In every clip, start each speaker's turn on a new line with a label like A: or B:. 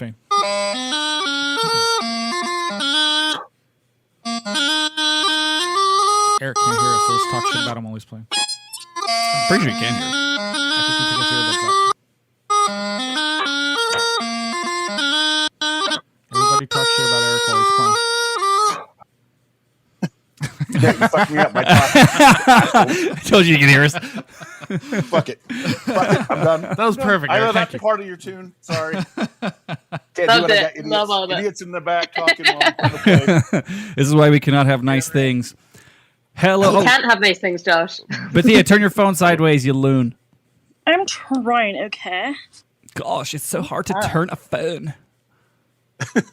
A: Fame. Eric can't hear us, so let's talk shit about him while he's playing.
B: I'm pretty sure you can hear us.
A: I think he took his earbuds out. Everybody talk shit about Eric while he's playing.
C: Yeah, you fucked me up by talking.
B: I told you you could hear us.
C: Fuck it. I'm done.
A: That was perfect.
C: I know
A: Eric.
C: that's
A: Thank you.
C: part of your tune. Sorry. Can't do it.
D: Loved
C: I
D: it.
C: got idiots,
D: Love all that.
C: idiots in the back talking while I'm trying to play.
B: This is why we cannot have nice things. Hello.
D: You can't have nice things, Josh.
B: Bethia, turn your phone sideways, you loon.
E: I'm trying, okay?
B: Gosh, it's so hard to turn a phone. It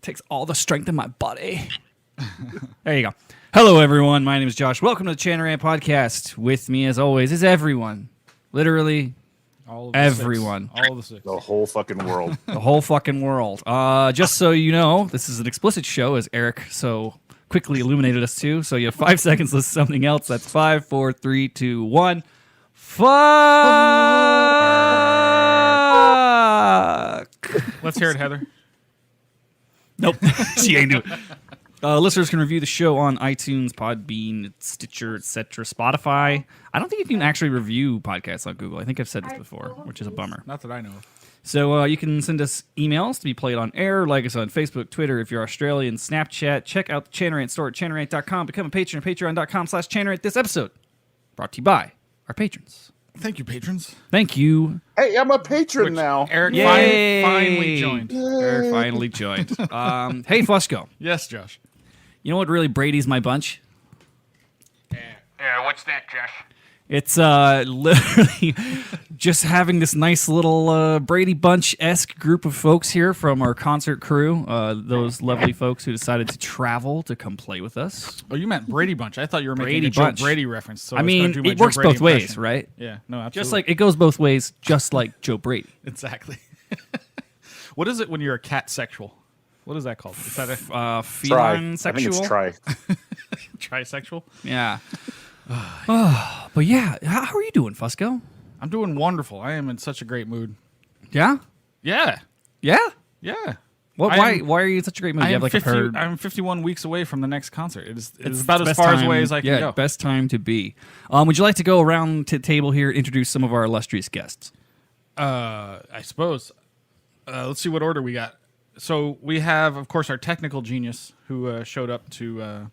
B: takes all the strength in my body. There you go. Hello, everyone. My name is Josh. Welcome to the Chanarant Podcast. With me, as always, is everyone. Literally
A: All of the
B: everyone.
A: Six. All of the six.
C: The whole fucking world.
B: The whole fucking world. Just so you know, this is an explicit show, as Eric so quickly illuminated us to. So you have 5 seconds to list something else. That's 5, 4, 3, 2, 1. Fuck!
A: Let's hear it, Heather.
B: Nope. She ain't doing it. Listeners can review the show on iTunes, Podbean, Stitcher, etc., Spotify. I don't think you can actually review podcasts on Google. I think I've said this before, which is a bummer.
A: Not that I know of.
B: So you can send us emails to be played on air, like us on Facebook, Twitter. If you're Australian, Snapchat. Check out the Chanarant store at chanarant.com. Become a patron at patreon.com/Chanarant. This episode brought to you by our patrons.
A: Thank you, patrons.
B: Thank you.
C: Hey, I'm a patron
A: Which
C: now.
A: Eric
B: Yay!
A: finally joined.
B: Eric finally joined. Hey, Fusco.
A: Yes, Josh.
B: You know what really Brady's my bunch?
F: Yeah, what's that, Josh?
B: It's literally just having this nice little Brady Bunch-esque group of folks here from our concert crew. Those lovely folks who decided to travel to come play with us.
A: Oh, you meant Brady Bunch. I thought you were making
B: Brady
A: a Joe
B: Bunch.
A: Brady reference. So
B: I
A: was gonna
B: mean,
A: do my
B: it
A: Joe
B: works
A: Brady
B: both ways,
A: impression.
B: right?
A: Yeah, no, absolutely.
B: Just like it goes both ways, just like Joe Brady.
A: Exactly. What is it when you're a cat sexual? What is that called? Is that a
C: Try.
B: Feline
C: I
B: sexual?
C: think it's try.
A: trisexual?
B: Yeah. But yeah, how are you doing, Fusco?
A: I'm doing wonderful. I am in such a great mood.
B: Yeah?
A: Yeah.
B: Yeah?
A: Yeah.
B: What?
A: I am-
B: Why are you in such a great mood?
A: I
B: You
A: am
B: have like a herd.
A: I'm 51 weeks away from the next concert. It is
B: It's
A: about
B: the
A: as
B: best
A: far
B: time-
A: away as I can go.
B: Best time to be. Would you like to go around to the table here and introduce some of our illustrious guests?
A: I suppose. Let's see what order we got. So we have, of course, our technical genius who showed up to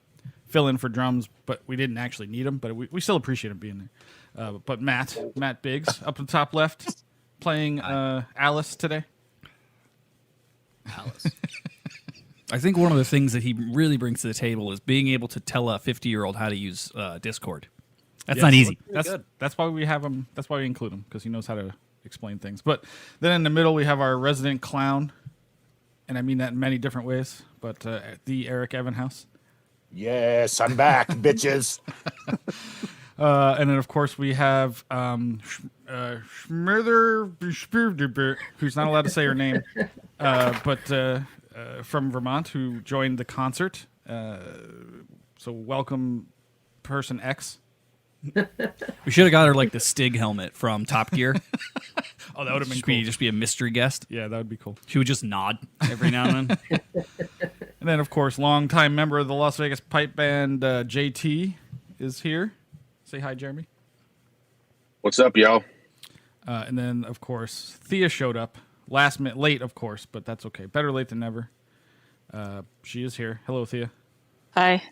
A: fill in for drums, but we didn't actually need him, but we still appreciate him being there. But Matt Biggs, up in the top left, playing Alice today.
B: Alice. I think one of the things that he really brings to the table is being able to tell a 50-year-old how to use Discord. That's not easy.
A: That's why we have him. That's why we include him, because he knows how to explain things. But then in the middle, we have our resident clown, and I mean that in many different ways, but the Eric Evanhouse.
C: Yes, I'm back, bitches.
A: And then, of course, we have Schmurther, who's not allowed to say her name, but from Vermont, who joined the concert. So welcome, person X.
B: We should have got her like the Stig helmet from Top Gear.
A: Oh, that would have been cool.
B: Just be a mystery guest.
A: Yeah, that would be cool.
B: She would just nod every now and then.
A: And then, of course, longtime member of the Las Vegas pipe band, JT, is here. Say hi, Jeremy.
F: What's up, y'all?
A: And then, of course, Thea showed up. Last minute, late, of course, but that's okay. Better late than never. She is here. Hello, Thea.
E: Hi.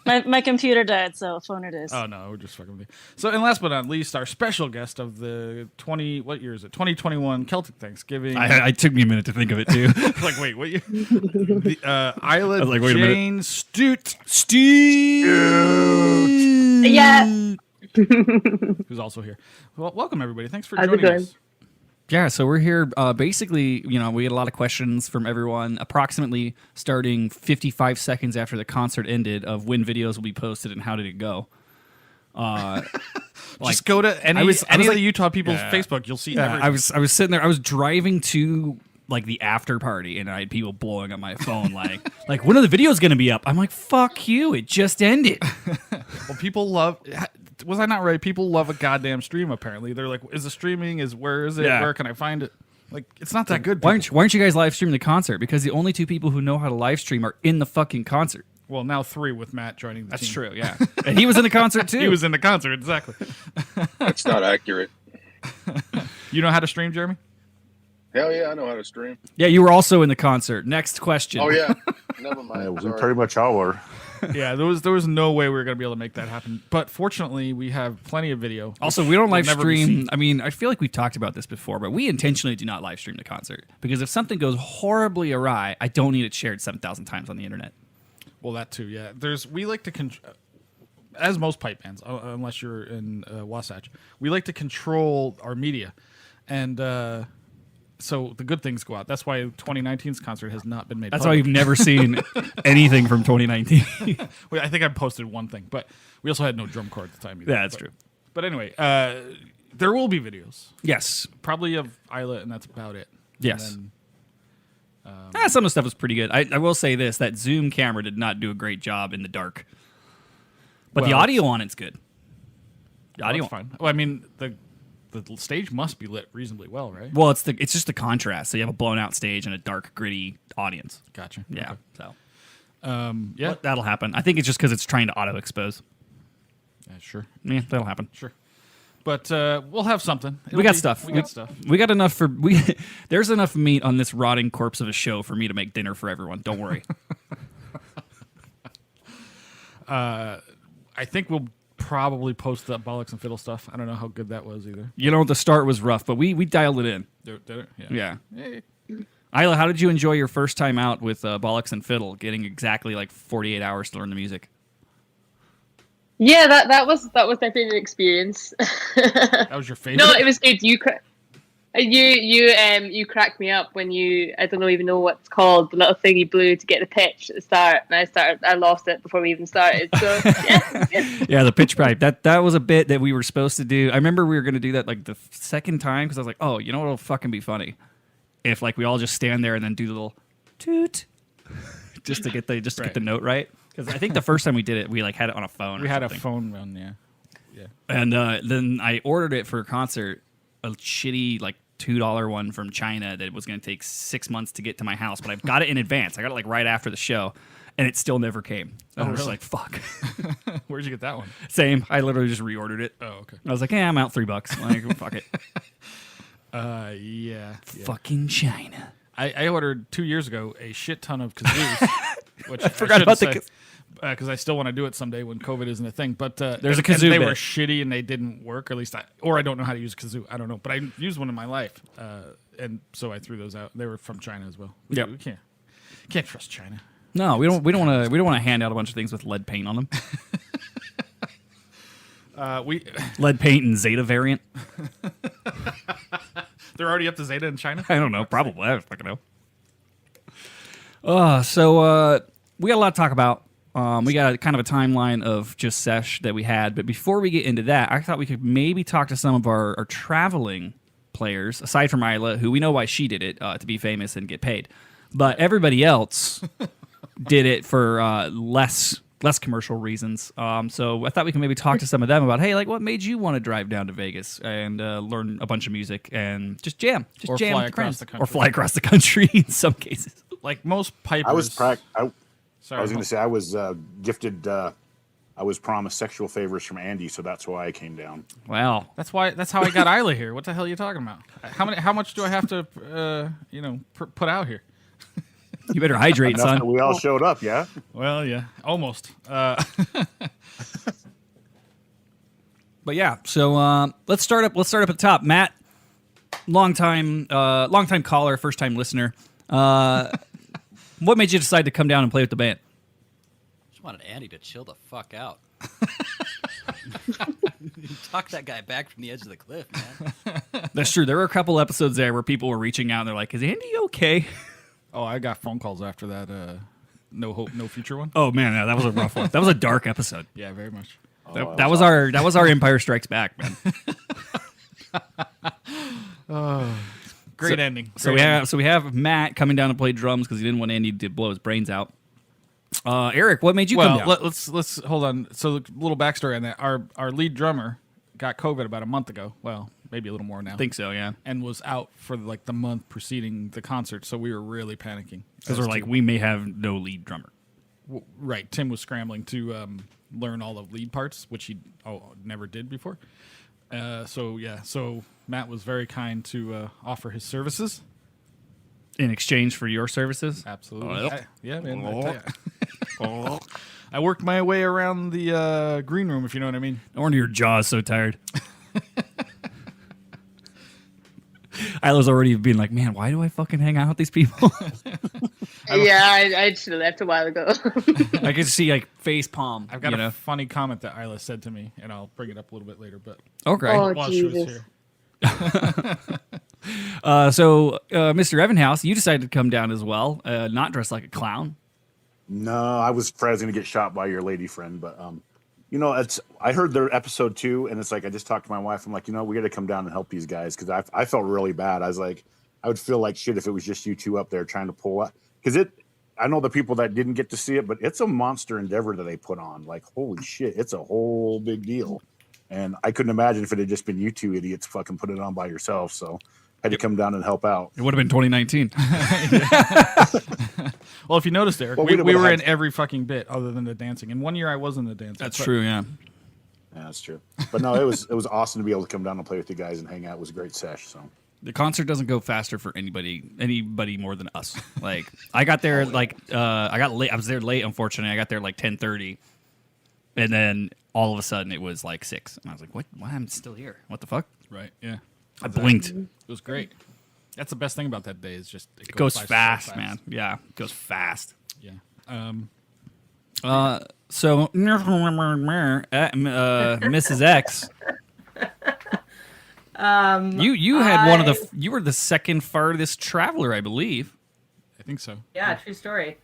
E: my computer died, so phone it is.
A: Oh, no, we're just fucking with you. So, and last but not least, our special guest of the 2021 Celtic Thanksgiving.
B: I took me a minute to think of it, too.
A: Like, wait, what? The Isla
B: was like, wait a minute.
A: Jane Stute.
D: Yeah.
A: Who's also here. Well, welcome, everybody. Thanks for
D: How's it
A: joining
D: going?
A: us.
B: Yeah, so we're here. Basically, we had a lot of questions from everyone, approximately starting 55 seconds after the concert ended, of when videos will be posted and how did it go.
A: Just go to any of the Utah people's Facebook. You'll see.
B: Yeah, I was sitting there. I was driving to like the after party, and I had people blowing up my phone like when are the videos going to be up? I'm like, fuck you! It just ended.
A: Well, people love. Was I not right? People love a goddamn stream. Apparently, they're like, "Is the streaming? Where is it?
B: Yeah.
A: Where can I find it?" Like, it's not that good.
B: Why aren't you guys live streaming the concert? Because the only two people who know how to live stream are in the fucking concert.
A: Well, now 3 with Matt joining the
B: That's
A: team.
B: true, yeah. And he was in the concert too.
A: He was in the concert, exactly.
F: That's not accurate.
A: You know how to stream, Jeremy?
F: Hell yeah, I know how to stream.
B: Yeah, you were also in the concert. Next question.
F: Oh yeah, never mind.
C: We
F: Sorry.
C: pretty much all were.
A: Yeah, there was no way we were going to be able to make that happen. But fortunately, we have plenty of video.
B: Also,
A: which
B: we don't
A: will
B: live
A: never be
B: stream.
A: seen.
B: I mean, I feel like we've talked about this before, but we intentionally do not live stream the concert because if something goes horribly awry, I don't need it shared 7,000 times on the internet.
A: Well, that too, yeah. We like to as most pipe bands, unless you're in Wasatch, we like to control our media, and so the good things go out. That's why 2019's concert has not been made.
B: That's why
A: public.
B: you've never seen anything from 2019.
A: Well, I think I posted one thing, but we also had no drum corps at the time either.
B: Yeah, that's
A: But-
B: true.
A: But anyway, there will be videos,
B: Yes.
A: probably of Isla, and that's about it.
B: Yes.
A: And
B: Some of the stuff was pretty good. I will say this, that Zoom camera did not do a great job in the dark. But the
A: Well,
B: audio on it's good. The
A: then,
B: audio
A: that's fine. Well, I mean, the stage must be lit reasonably well, right?
B: Well, it's just the contrast. So you have a blown out stage and a dark, gritty audience.
A: Gotcha.
B: Yeah.
A: Okay.
B: So
A: Yeah.
B: but that'll happen. I think it's just because it's trying to auto expose.
A: Yeah, sure.
B: Yeah, that'll happen.
A: Sure. But we'll have something.
B: We got stuff.
A: We got stuff.
B: We got enough for we. There's enough meat on this rotting corpse of a show for me to make dinner for everyone. Don't worry.
A: I think we'll probably post the bollocks and fiddle stuff. I don't know how good that was either.
B: You know, the start was rough, but we dialed it in.
A: Did it?
B: Yeah.
A: Hey.
B: Isla, how did you enjoy your first time out with Bollocks and Fiddle, getting exactly like 48 hours to learn the music?
D: Yeah, that was my favorite experience.
A: That was your favorite?
D: No, it was good. You cracked me up when I don't even know what it's called, the little thing you blew to get the pitch at the start, and I lost it before we even started. So yeah,
B: Yeah, the pitch pipe. That was a bit that we were supposed to do. I remember we were going to do that like the second time because I was like, oh, you know what'll fucking be funny? If like we all just stand there and then do the little toot just to get the note right. Because I think the first time we did it, we like had it on a phone.
A: We
B: or
A: had
B: something.
A: a phone run, yeah.
B: And then I ordered it for a concert, a shitty like $2 one from China that was going to take 6 months to get to my house. But I got it in advance. I got it like right after the show, and it still never came. I was
A: really?
B: like, fuck.
A: Where'd you get that one?
B: Same. I literally just reordered it.
A: Oh, okay.
B: I was like, I'm out $3. Like, fuck it.
A: Yeah.
B: Fucking China.
A: I ordered 2 years ago a shit ton of kazoos, which I
B: forgot about the
A: because I still want to do it someday when COVID isn't a thing. But
B: There's a
A: and
B: kazoo
A: they
B: bit.
A: were shitty and they didn't work. Or at least I don't know how to use a kazoo. I don't know, but I used one in my life, and so I threw those out. They were from China as well.
B: Yep.
A: We can't trust China.
B: No, we don't want to hand out a bunch of things with lead paint on them. Lead paint and Zeta variant.
A: They're already up to Zeta in China.
B: I don't know. Probably. I don't fucking know. So we got a lot to talk about. We got kind of a timeline of just sesh that we had. But before we get into that, I thought we could maybe talk to some of our traveling players, aside from Isla, who we know why she did it, to be famous and get paid. But everybody else did it for less commercial reasons. So I thought we could maybe talk to some of them about, hey, like what made you want to drive down to Vegas and learn a bunch of music and just jam,
A: Or
B: jam
A: fly
B: with
A: across
B: friends.
A: the country.
B: Or fly across the country in some cases.
A: Like most pipers.
C: I was
A: Sorry,
C: I was going to say I was gifted. I was promised sexual favors from Andy, so that's why I came down.
B: Wow.
A: That's how I got Isla here. What the hell are you talking about? How much do I have to put out here?
B: You better hydrate,
C: Enough that
B: son.
C: we all showed up, yeah.
A: Well, yeah, almost.
B: But yeah, so let's start up at the top. Matt, long time caller, first time listener. What made you decide to come down and play with the band?
G: Just wanted Andy to chill the fuck out. Talk that guy back from the edge of the cliff, man.
B: That's true. There were a couple episodes there where people were reaching out and they're like, "Is Andy okay?"
A: Oh, I got phone calls after that. No hope, no future one.
B: Oh man, yeah, that was a rough one. That was a dark episode.
A: Yeah, very much.
B: That was our Empire Strikes Back, man.
A: Great ending.
B: So we have Matt coming down to play drums because he didn't want Andy to blow his brains out. Eric, what made you come down?
A: Let's hold on. So a little backstory on that. Our lead drummer got COVID about a month ago. Well, maybe a little more now.
B: I think so, yeah.
A: And was out for like the month preceding the concert, so we were really panicking.
B: Because we're like, we may have no lead drummer.
A: Right. Tim was scrambling to learn all the lead parts, which he never did before. So Matt was very kind to offer his services.
B: In exchange for your services?
A: Absolutely. Yeah, man. I tell ya. I worked my way around the green room, if you know what I mean.
B: No wonder your jaw is so tired. Isla's already being like, man, why do I fucking hang out with these people?
D: Yeah, I should have left a while ago.
B: I can see like face palm.
A: I've got a funny comment that Isla said to me, and I'll bring it up a little bit later. But
B: Okay.
D: Oh,
A: while she was
D: Jesus.
A: here.
B: So, Mr. Evanhouse, you decided to come down as well, not dressed like a clown.
C: No, I was afraid I was going to get shot by your lady friend, but I heard their episode 2, and it's like I just talked to my wife. I'm like, we got to come down and help these guys because I felt really bad. I was like, I would feel like shit if it was just you two up there trying to pull up because I know the people that didn't get to see it, but it's a monster endeavor that they put on. Like, holy shit, it's a whole big deal. And I couldn't imagine if it had just been you two idiots fucking put it on by yourself. So I had to come down and help out.
B: It would have been 2019.
A: Well, if you noticed, Eric,
C: Well,
A: we
C: we
A: were
C: had-
A: in every fucking bit other than the dancing. And one year I was in the dancing.
B: That's
A: but-
B: true, yeah.
C: Yeah, that's true. But no, it was awesome to be able to come down and play with you guys and hang out. It was a great sesh. So
B: The concert doesn't go faster for anybody more than us. Like I got there I got late. I was there late, unfortunately. I got there like 10:30, and then all of a sudden it was like 6, and I was like, "What? Why am I still here? What the fuck?"
A: Right, yeah.
B: I blinked.
A: It was great. That's the best thing about that day is just
B: It goes
A: by so
B: fast, man. Yeah, it goes fast.
A: Yeah.
B: So, Mrs. X, you had one of the you were the second farthest traveler, I believe.
A: I think so.
H: Yeah, true story.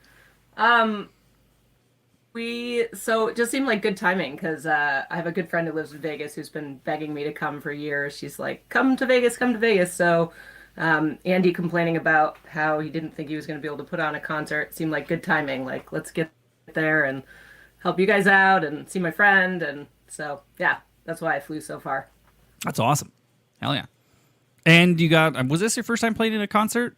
H: So it just seemed like good timing because I have a good friend who lives in Vegas who's been begging me to come for years. She's like, come to Vegas, come to Vegas. So Andy complaining about how he didn't think he was going to be able to put on a concert seemed like good timing. Like, let's get there and help you guys out and see my friend. And so, yeah, that's why I flew so far.
B: That's awesome. Hell yeah. And you got, was this your first time playing in a concert?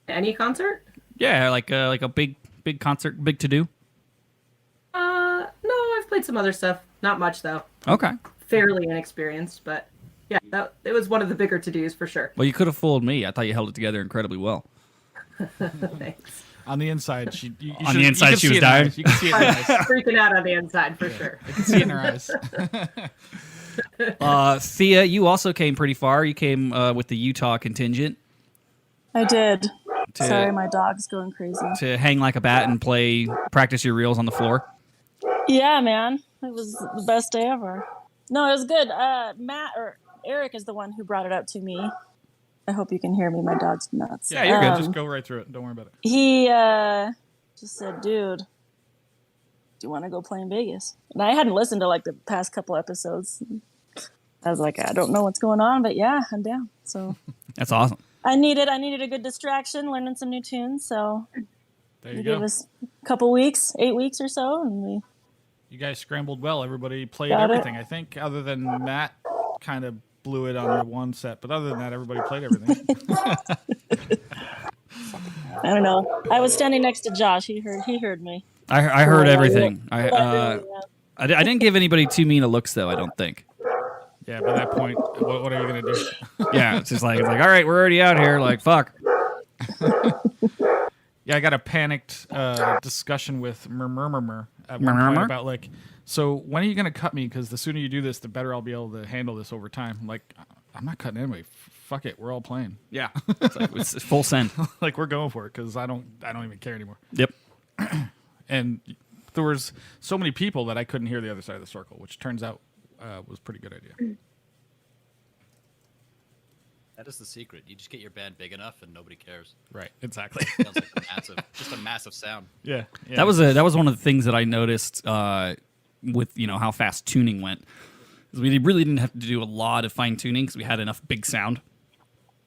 H: Any concert?
B: Yeah, like a big concert, big to do.
H: No, I've played some other stuff. Not much though.
B: Okay.
H: Fairly inexperienced, but yeah, it was one of the bigger to-dos for sure.
B: Well, you could have fooled me. I thought you held it together incredibly well.
H: Thanks.
A: On the inside, she
B: was
A: was
B: dying.
A: You can see it in her eyes.
H: Freaking out on the inside for sure.
A: You can see it in her eyes.
B: Thea, you also came pretty far. You came with the Utah contingent
E: I did.
B: To-
E: Sorry, my dog's going crazy.
B: to hang like a bat and practice your reels on the floor.
E: Yeah, man. It was the best day ever. No, it was good. Eric is the one who brought it up to me. I hope you can hear me. My dog's nuts.
A: Yeah, you're good. Just go right through it. Don't worry about it.
E: He just said, dude, do you want to go play in Vegas? And I hadn't listened to like the past couple episodes. I was like, I don't know what's going on, but yeah, I'm down. So
B: That's awesome.
E: I needed a good distraction, learning some new tunes. So
A: There
E: he
A: you
E: gave
A: go.
E: us a couple weeks, 8 weeks or so, and we
A: You guys scrambled well. Everybody played
E: Got it.
A: everything. I think, other than Matt, kind of blew it on the one set. But other than that, everybody played everything.
E: I don't know. I was standing next to Josh. He heard me.
B: I heard
E: Yeah,
B: everything.
E: yeah.
B: I didn't give anybody too mean of looks, though, I don't think.
A: Yeah, by that point, what are you gonna do?
B: Yeah, it's just like, all right, we're already out here. Like, fuck.
A: Yeah, I got a panicked discussion with Murmur at one
B: Murmur?
A: point about like, so when are you gonna cut me? Because the sooner you do this, the better I'll be able to handle this over time. I'm like, I'm not cutting anyway. Fuck it, we're all playing.
B: Yeah. It's full send.
A: Like we're going for it because I don't even care anymore.
B: Yep.
A: And there was so many people that I couldn't hear the other side of the circle, which turns out was a pretty good idea.
G: That is the secret. You just get your band big enough and nobody cares.
A: Right, exactly.
G: Sounds like just a massive sound.
A: Yeah.
B: That was one of the things that I noticed with how fast tuning went. Is we really didn't have to do a lot of fine tuning because we had enough big sound.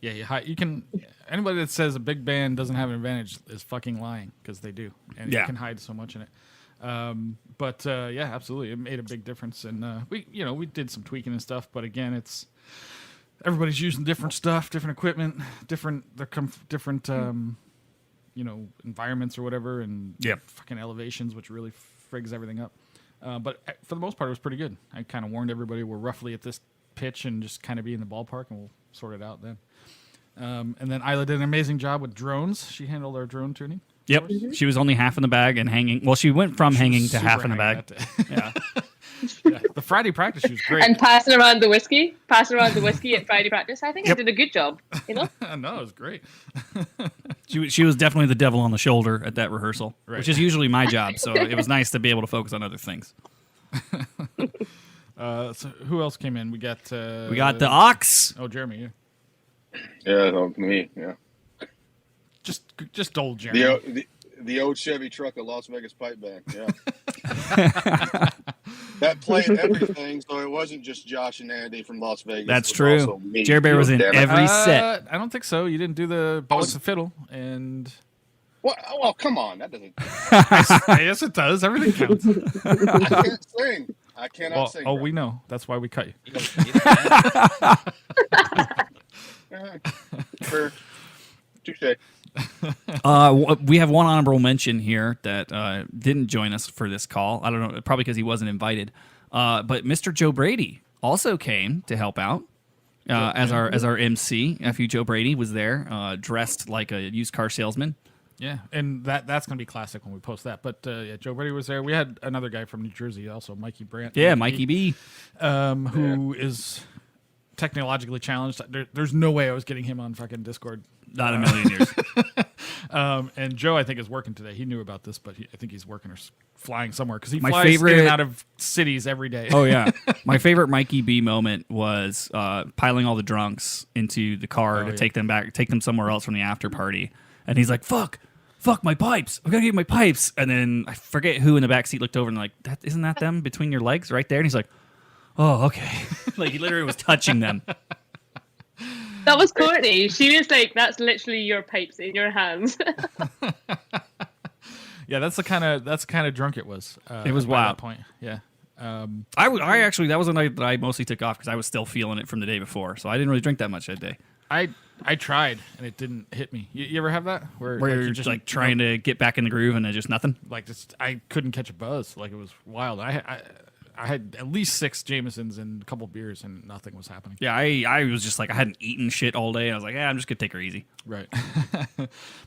A: Yeah, you can. Anybody that says a big band doesn't have an advantage is fucking lying because they do, and
B: Yeah.
A: you can hide so much in it. But yeah, absolutely, it made a big difference, and we did some tweaking and stuff. But again, it's everybody's using different stuff, different equipment, different environments or whatever, and fucking elevations, which really frigs everything up. But for the most part, it was pretty good. I kind of warned everybody we're roughly at this pitch and just kind of be in the ballpark, and we'll sort it out then. And then Isla did an amazing job with drones. She handled our drone tuning.
B: Yep. She was only half in the bag and hanging. Well, she went from hanging to half in the bag.
A: Yeah. Yeah. The Friday practice, she was great.
D: And passing around the whiskey at Friday practice. I think I did a good job,
A: No, it was great.
B: She was definitely the devil on the shoulder at that rehearsal,
A: Right.
B: which is usually my job. So it was nice to be able to focus on other things.
A: So who else came in? We got
B: the Ox.
A: Oh, Jeremy.
F: Yeah, me. Yeah.
A: Just old Jeremy.
F: The old Chevy truck at Las Vegas Pipe Band. Yeah. That played everything, so it wasn't just Josh and Andy from Las Vegas.
B: That's
F: it was
B: true.
F: also me.
B: Jerry Bear was in every set.
A: I don't think so. You didn't do the Bollocks of Fiddle, and
F: What? Well, come on. That doesn't.
A: yes, it does. Everything counts.
F: I can't sing. I cannot sing.
A: Oh, we know. That's why we cut you.
F: Sure. Touche.
B: We have one honorable mention here that didn't join us for this call. I don't know, probably because he wasn't invited. But Mr. Joe Brady also came to help out as our MC. Nephew Joe Brady was there, dressed like a used car salesman.
A: Yeah, and that's going to be classic when we post that. But yeah, Joe Brady was there. We had another guy from New Jersey also, Mikey Brandt.
B: Yeah, Mikey B.
A: Who is technologically challenged. There's no way I was getting him on fucking Discord.
B: Not a million years.
A: And Joe, I think, is working today. He knew about this, but I think he's working or flying somewhere because he
B: My
A: flies in
B: favorite-
A: and out of cities every day.
B: Oh, yeah. My favorite Mikey B moment was piling all the drunks into the car to take them somewhere else from the after party. And he's like, fuck my pipes. I've got to get my pipes. And then I forget who in the back seat looked over and like, isn't that them between your legs right there? And he's like, oh, okay. Like he literally was touching them.
D: That was Courtney. She was like, "That's literally your pipes in your hands."
A: Yeah, that's the kind of drunk it was.
B: It was
A: by
B: wild.
A: that point. Yeah.
B: I actually, that was a night that I mostly took off because I was still feeling it from the day before. So I didn't really drink that much that day.
A: I tried and it didn't hit me. You ever have that
B: Where
A: like,
B: you're
A: you
B: just like trying to get back in the groove and then just nothing?
A: like just I couldn't catch a buzz. Like it was wild. I had at least 6 Jamesons and a couple beers and nothing was happening.
B: Yeah, I was just like, I hadn't eaten shit all day. And I was like, I'm just going to take her easy.
A: Right.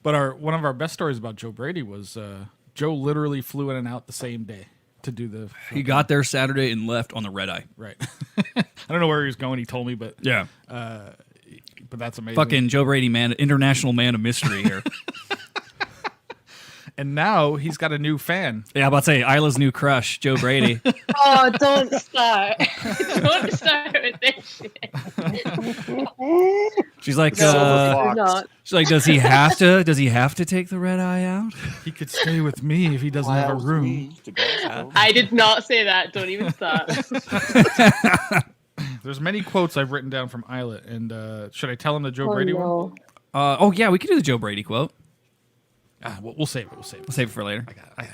A: But one of our best stories about Joe Brady was Joe literally flew in and out the same day to do the.
B: He got there Saturday and left on the red eye.
A: Right. I don't know where he was going. He told me, but
B: Yeah.
A: but that's amazing.
B: Fucking Joe Brady, man, international man of mystery here.
A: And now he's got a new fan.
B: Yeah, I'm about to say, Isla's new crush, Joe Brady.
D: Oh, don't start! Don't start with this shit.
B: She's like,
D: No, do not.
B: she's like, does he have to take the red eye out?
A: He could stay with me if he doesn't have a room.
D: I did not say that. Don't even start.
A: There's many quotes I've written down from Isla, and should I tell him the Joe Brady one?
B: Oh yeah, we could do the Joe Brady quote.
A: We'll save it. We'll save
B: We'll save it for later.
A: it.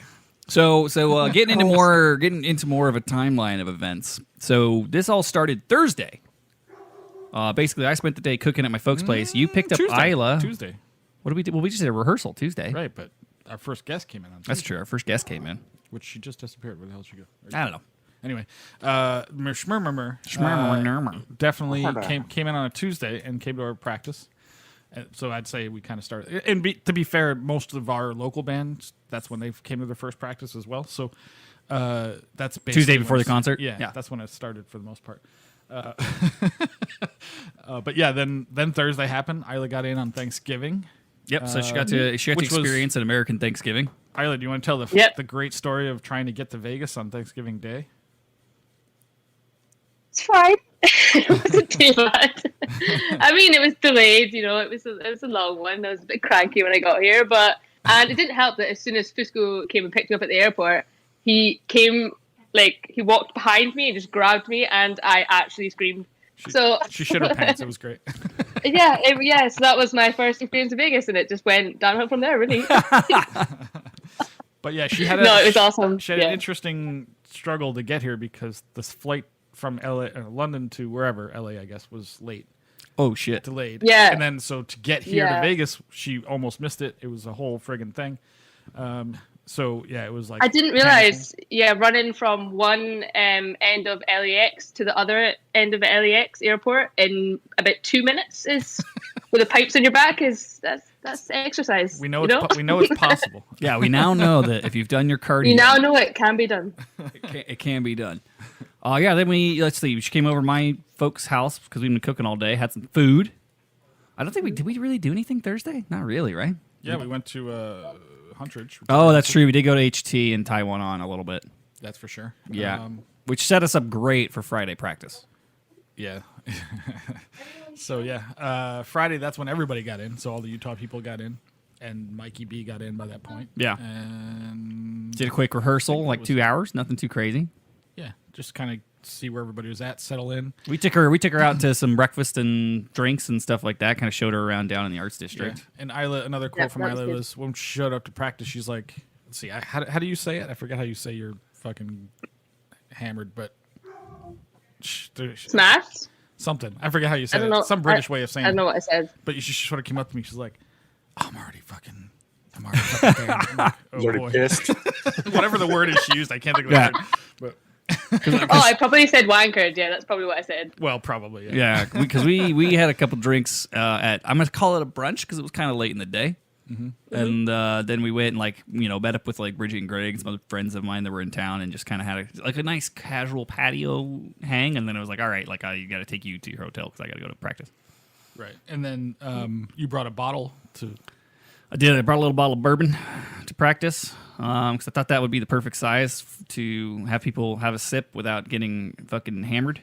B: So getting into more of a timeline of events. So this all started Thursday. Basically, I spent the day cooking at my folks' place. You picked up Isla.
A: Tuesday.
B: What did we do? Well, we just did a rehearsal Tuesday.
A: Right, but our first guest came in on Tuesday.
B: That's true. Our first guest came in.
A: Which she just disappeared. Where the hell did she go?
B: I don't know.
A: Anyway, Schmurmur definitely came in on a Tuesday and came to our practice. And so I'd say we kind of started. And to be fair, most of our local bands, that's when they came to their first practice as well. So that's basically
B: Tuesday before
A: when
B: the concert?
A: Yeah,
B: Yeah.
A: that's when it started for the most part. But yeah, then Thursday happened. Isla got in on Thanksgiving.
B: Yep. So she got to
A: which was-
B: experience an American Thanksgiving.
A: Isla, do you want to tell the great story of trying to get to Vegas on Thanksgiving Day?
D: It's fine. It wasn't too bad. I mean, it was delayed. You know, it was a long one. I was a bit cranky when I got here, and it didn't help that as soon as Fusco came and picked me up at the airport, he came he walked behind me and just grabbed me, and I actually screamed.
A: She shit her pants. It was great.
D: So that was my first experience in Vegas, and it just went downhill from there, really.
A: But yeah, she had
D: No, it was awesome.
A: She had
D: Yeah.
A: an interesting struggle to get here because this flight from London to wherever, LA, I guess, was late.
B: Oh shit.
A: Delayed.
D: Yeah.
A: And then so to get here to
D: Yeah.
A: Vegas, she almost missed it. It was a whole friggin' thing. So yeah, it was like
D: I didn't realize. Yeah, running from one end of LAX to the other end of the LAX airport in about 2 minutes is with the pipes on your back is that's exercise.
A: we know
D: you
A: it's we know it's possible.
B: Yeah, we now know that if you've done your cardio,
D: You now know it can be done.
B: it can be done. Yeah, then let's see. She came over to my folks' house because we've been cooking all day. Had some food. I don't think did we really do anything Thursday? Not really, right?
A: Yeah, we went to Huntridge.
B: Oh, that's true. We did go to HT and tie one on a little bit.
A: That's for sure.
B: Yeah, which set us up great for Friday practice.
A: Yeah. So yeah, Friday, that's when everybody got in. So all the Utah people got in, and Mikey B got in by that point.
B: Yeah.
A: And
B: Did a quick rehearsal, like 2 hours, nothing too crazy.
A: yeah, just kind of see where everybody was at, settle in.
B: We took her out to some breakfast and drinks and stuff like that. Kind of showed her around down in the Arts District.
A: Yeah. And Isla, another quote
D: Yeah,
A: from
D: that was
A: Isla
D: good.
A: was when she showed up to practice, she's like, let's see, how do you say it? I forget how you say you're fucking hammered, but
D: Smashed?
A: something. I forget how you
D: I
A: say
D: don't
A: it.
D: know.
A: Some British way of saying
D: I
A: it.
D: don't know what I said.
A: But she sort of came up to me. She's like, I'm already fucking there. I'm like, oh,
C: He's already
A: boy.
C: pissed.
A: Whatever the word is she used, I can't think of the
B: Yeah.
A: word. But,
D: Oh, I probably said wankered. Yeah, that's probably what I said.
A: well, probably. Yeah.
B: Yeah, because we had a couple drinks at I'm gonna call it a brunch because it was kind of late in the day, and then we went and met up with like Bridget and Greg, some other friends of mine that were in town, and just kind of had a nice casual patio hang, and then it was like, all right, like you got to take you to your hotel because I got to go to practice.
A: Right. And then you brought a bottle to.
B: I did. I brought a little bottle of bourbon to practice because I thought that would be the perfect size to have people have a sip without getting fucking hammered.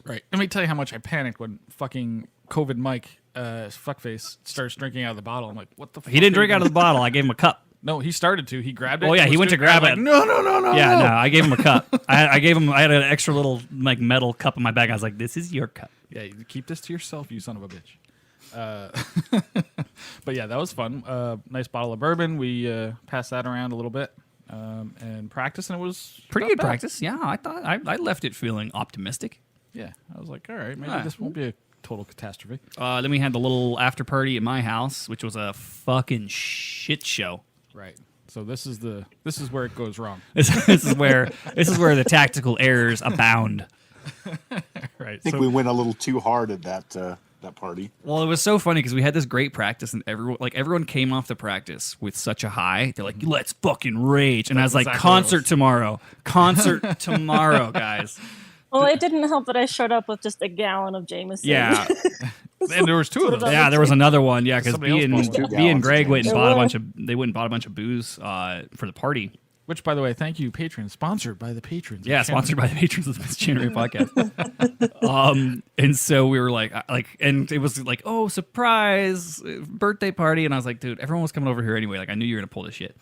A: Right. Let me tell you how much I panicked when fucking COVID Mike, fuckface, starts drinking out of the bottle. I'm like, what the fuck?
B: He didn't drink out of the bottle. I gave him a cup.
A: No, he started to. He grabbed it.
B: Oh, yeah,
A: and
B: he
A: was
B: went to
A: doing- I was
B: grab
A: like,
B: it.
A: No.
B: Yeah, no, I gave him a cup. I had an extra little like metal cup in my bag. I was like, this is your cup.
A: Yeah, you keep this to yourself, you son of a bitch. But yeah, that was fun. Nice bottle of bourbon. We passed that around a little bit and practiced, and it was
B: Pretty
A: not
B: good
A: bad.
B: practice. Yeah, I thought I left it feeling optimistic.
A: Yeah, I was like, all right, maybe
B: Yeah.
A: this won't be a total catastrophe.
B: Then we had the little after party at my house, which was a fucking shit show.
A: Right. So this is where it goes wrong.
B: This is where the tactical errors abound.
A: Right.
C: I think we went a little too hard at that party.
B: Well, it was so funny because we had this great practice, and everyone came off the practice with such a high. They're like, "Let's fucking rage!" And I was like,
A: exactly what it
B: "Concert tomorrow, guys."
E: Well, it didn't help that I showed up with just a gallon of Jameson.
B: Yeah,
A: and there was two of them.
B: yeah. There was another one. Yeah, because
A: Somebody else bought
C: two
B: B and
C: gallons
B: Greg
C: of
B: went and
E: Jameson.
B: bought a
E: There
B: bunch of. They went and bought a bunch of booze for the party.
A: Which, by the way, thank you, patrons. Sponsored by the patrons.
B: Yeah, sponsored by the patrons of this January podcast. And so we were like, and it was like, oh, surprise, birthday party. And I was like, dude, everyone was coming over here anyway. Like, I knew you were going to pull this shit.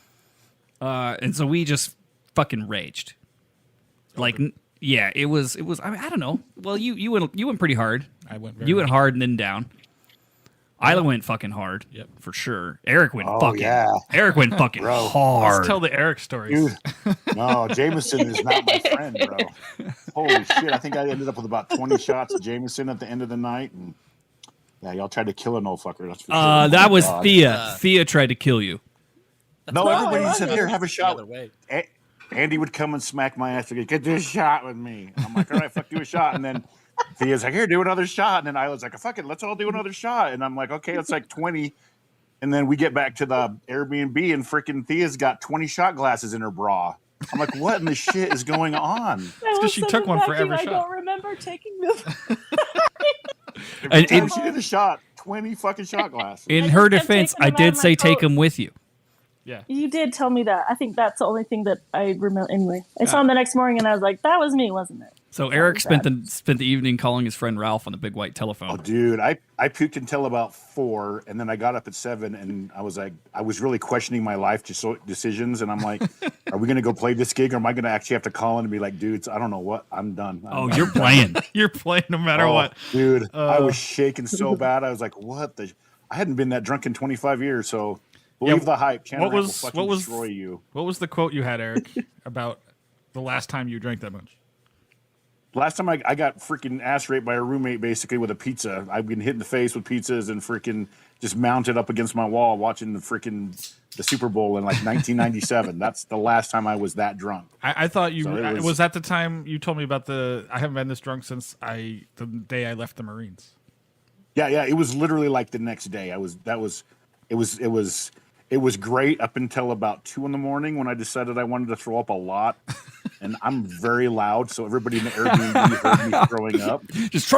B: And so we just fucking raged. Like, yeah, it was, I mean, I don't know. Well, you went pretty hard.
A: I went very
B: You went hard and then down. Isla went fucking hard.
A: Yep.
B: For sure. Eric went
C: Oh,
B: fucking
C: yeah.
B: Eric went fucking
C: Bro.
B: hard.
A: Let's tell the Eric stories.
C: Dude, no, Jameson is not my friend, bro. Holy shit. I think I ended up with about 20 shots of Jameson at the end of the night. And yeah, y'all tried to kill an old fucker. That's for sure.
B: That was
C: God.
B: Thea. Thea tried to kill you.
C: No, everybody
E: I
C: said,
E: love
C: here,
E: it.
C: have a
G: The
C: shot.
G: other way.
C: Andy would come and smack my ass again. Get this shot with me. And I'm like, all right, fuck, do a shot. And then Thea's like, here, do another shot. And then I was like, fuck it, let's all do another shot. And I'm like, okay, it's like 20. And then we get back to the Airbnb and freaking Thea's got 20 shot glasses in her bra. I'm like, what in the shit is going on?
E: I
A: 'cause
E: was
A: she
E: so
A: took one for
E: defective,
A: every
E: I
A: shot.
E: don't remember taking them.
C: Every time
B: And-
C: she did a shot, 20 fucking shot glasses.
B: In
E: I
B: her
E: just kept
B: defense,
E: taking
B: I
E: them out
B: did
E: of my
B: say take
E: coat.
B: them with you.
A: Yeah.
E: You did tell me that. I think that's the only thing that I remember. Anyway, I saw him the next morning and I was like, that was me, wasn't it?
B: So Eric
E: was
B: spent
E: bad.
B: the evening calling his friend Ralph on the big white telephone.
C: Oh, dude, I puked until about 4, and then I got up at 7, and I was like, I was really questioning my life decisions, and I'm like, are we gonna go play this gig, or am I gonna actually have to call in and be like, dudes, I don't know what, I'm done.
B: Oh, you're playing.
A: You're playing no matter
C: Oh,
A: what.
C: dude, I was shaking so bad. I was like, what the? I hadn't been that drunk in 25 years, so Believe the hype. Channel
A: What
C: Rant
A: was
C: will fucking
A: what was
C: destroy you.
A: What was the quote you had, Eric, about the last time you drank that much?
C: Last time I got freaking ass raped by a roommate basically with a pizza. I've been hit in the face with pizzas and freaking just mounted up against my wall watching the Super Bowl in like 1997. That's the last time I was that drunk.
A: I thought you
C: So
A: was that the time you told me about I haven't been this drunk since the day I left the Marines.
C: Yeah. It was literally like the next day. It was great up until about 2 a.m. when I decided I wanted to throw up a lot. And I'm very loud, so everybody in the Airbnb heard me throwing up.
B: Just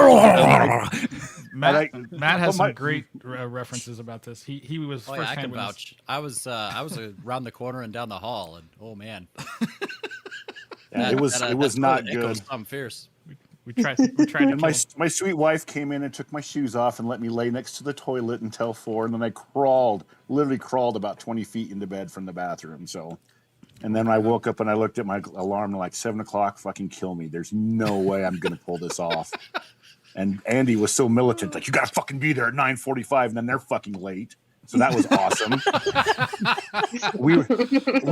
A: Matt has some great references about this. He was
G: Oh,
A: first
G: yeah, I can
A: hand witness.
G: vouch. I was around the corner and down the hall, and oh man,
C: Yeah, it was not good.
G: I'm fierce.
A: We tried to
C: And
A: kill
C: my sweet wife came in and took my shoes off and let me lay next to the toilet until 4, and then I literally crawled about 20 feet into bed from the bathroom. So, and then I woke up and I looked at my alarm like 7 o'clock. Fucking kill me! There's no way I'm gonna pull this off. And Andy was so militant, like, you gotta fucking be there at 9:45, and then they're fucking late. So that was awesome. we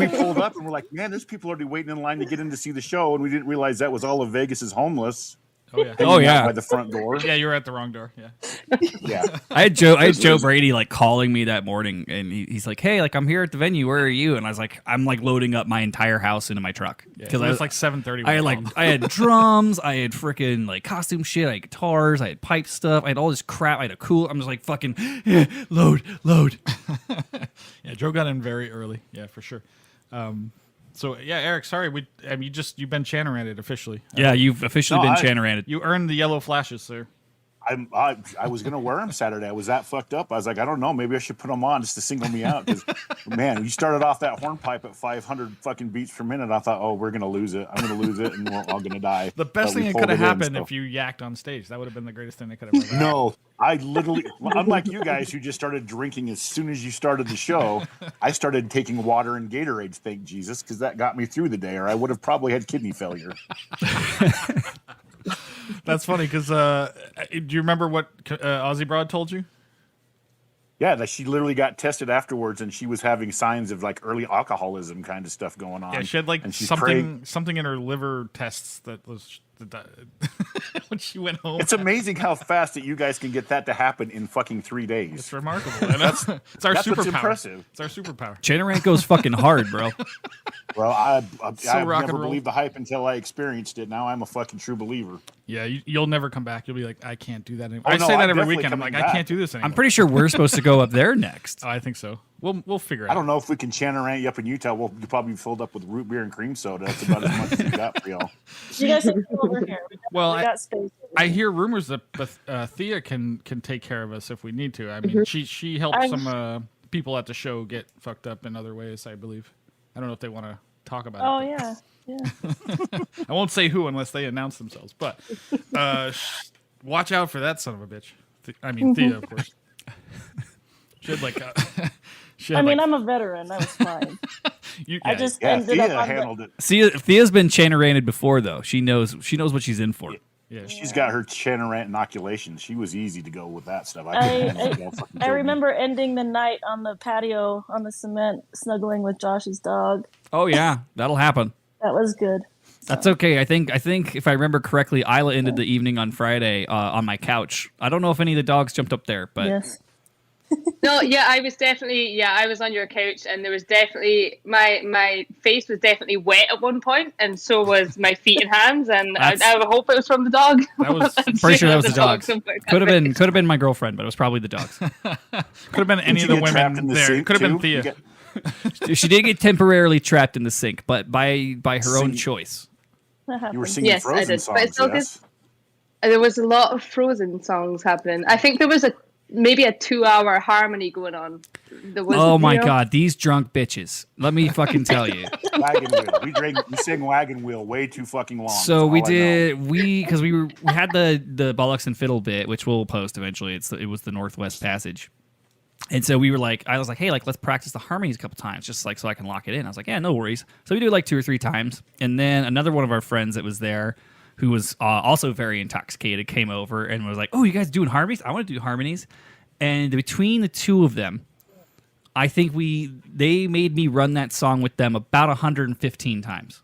C: pulled up and we're like, man, there's people already waiting in line to get in to see the show, and we didn't realize that was all of Vegas's homeless.
A: Oh yeah.
C: hanging out by the front door.
A: Yeah, you were at the wrong door. Yeah.
C: Yeah.
B: I had Joe Brady like calling me that morning, and he's like, "Hey, like I'm here at the venue. Where are you?" And I was like, "I'm like loading up my entire house into my truck
A: Because it was like 7:30.
B: I had drums, I had freaking like costume shit, I had guitars, I had pipe stuff, I had all this crap, I had a cool. I'm just like fucking load.
A: Yeah, Joe got in very early. Yeah, for sure. So yeah, Eric, sorry, you've been channel-ranted officially.
B: Yeah, you've officially been channel-ranted.
A: You earned the yellow flashes, sir.
C: I was gonna wear them Saturday. I was that fucked up. I was like, I don't know, maybe I should put them on just to single me out. Because man, you started off that hornpipe at 500 fucking beats per minute. I thought, oh, we're gonna lose it. I'm gonna lose it, and we're all gonna die.
A: The best thing that could have happened if you yacked on stage. That would have been the greatest thing that could have ever happened.
C: No, I literally, unlike you guys who just started drinking as soon as you started the show, I started taking water and Gatorades. Thank Jesus, because that got me through the day, or I would have probably had kidney failure.
A: That's funny because do you remember what Aussie Broad told you?
C: Yeah, that she literally got tested afterwards, and she was having signs of like early alcoholism kind of stuff going on.
A: Yeah, she had like something in her liver tests that was when she went home.
C: It's amazing how fast that you guys can get that to happen in fucking 3 days.
A: It's remarkable. It's our
C: that's
A: superpower.
C: what's impressive.
A: It's our superpower.
B: Channel-Rant goes fucking hard, bro.
C: Well, I've
A: rock and
C: never
A: roll.
C: believed the hype until I experienced it. Now I'm a fucking true believer.
A: Yeah, you'll never come back. You'll be like, I can't do that anymore.
C: Oh,
A: I
C: no,
A: say that
C: I'm
A: every
C: definitely
A: weekend. I'm
C: coming
A: like, I
C: back.
A: can't do this anymore.
B: I'm pretty sure we're supposed to go up there next.
A: Oh, I think so. We'll figure it out.
C: I don't know if we can channel rant you up in Utah. You'll probably be filled up with root beer and cream soda. That's about as much as we got for y'all.
E: You guys can come over here.
A: Well,
E: we got space.
A: I hear rumors that Thea can take care of us if we need to. I mean, she helped some people at the show get fucked up in other ways, I believe. I don't know if they want to talk about
E: Oh
A: it.
E: yeah.
A: I won't say who unless they announce themselves, but watch out for that son of a bitch. Thea, of course. She had like
E: I'm a veteran. That was fine. I just ended
C: Thea
E: up
C: handled it.
B: See, Thea's been channel-ranted before, though. She knows what she's in for.
A: Yeah.
C: She's got her channel rant inoculation. She was easy to go with that stuff. I
E: remember ending the night on the patio on the cement, snuggling with Josh's dog.
B: Oh yeah, that'll happen.
E: That was good.
B: That's okay. I think if I remember correctly, Isla ended the evening on Friday on my couch. I don't know if any of the dogs jumped up there, but
E: yes.
D: No, yeah, I was on your couch, and there was definitely my face was definitely wet at one point, and so was my feet and hands, and I would hope it was from the dog.
B: I'm pretty sure that was the dogs. Could have been my girlfriend, but it was probably the dogs.
A: Could have been any of the women there. Could have been Thea.
B: She did get temporarily trapped in the sink, but by her own choice.
C: You were singing Frozen songs, yes?
D: There was a lot of Frozen songs happening. I think there was maybe a 2-hour harmony going on.
B: Oh my God, these drunk bitches. Let me fucking tell you.
C: Wagon Wheel. We sang Wagon Wheel way too fucking long.
B: So we had the Bollocks and Fiddle bit, which we'll post eventually. It was the Northwest Passage. And so I was like, hey, like let's practice the harmonies a couple times, just like so I can lock it in. I was like, yeah, no worries. So we do it like 2 or 3 times, and then another one of our friends that was there, who was also very intoxicated, came over and was like, oh, you guys doing harmonies? I want to do harmonies. And between the two of them, I think they made me run that song with them about 115 times.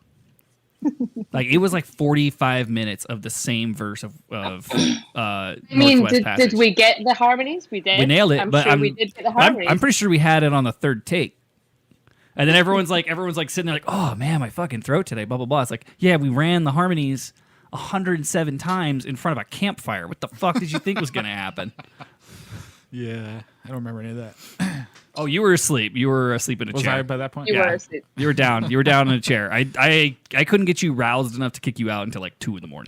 B: Like it was like 45 minutes of the same verse of
D: I mean,
B: Northwest Passage.
D: did we get the harmonies? We did.
B: We nailed it,
D: I'm
B: but
D: sure we did get the harmonies.
B: I'm pretty sure we had it on the third take. And then everyone's like sitting there like, oh man, my fucking throat today, blah blah blah. It's like, yeah, we ran the harmonies 107 times in front of a campfire. What the fuck did you think was gonna happen?
A: Yeah, I don't remember any of that.
B: Oh, you were asleep. You were asleep in a
A: Was
B: chair.
A: I by that point?
D: You
B: Yeah.
D: were asleep.
B: You were down. You were down in a chair. I couldn't get you roused enough to kick you out until like 2 a.m.
A: Well,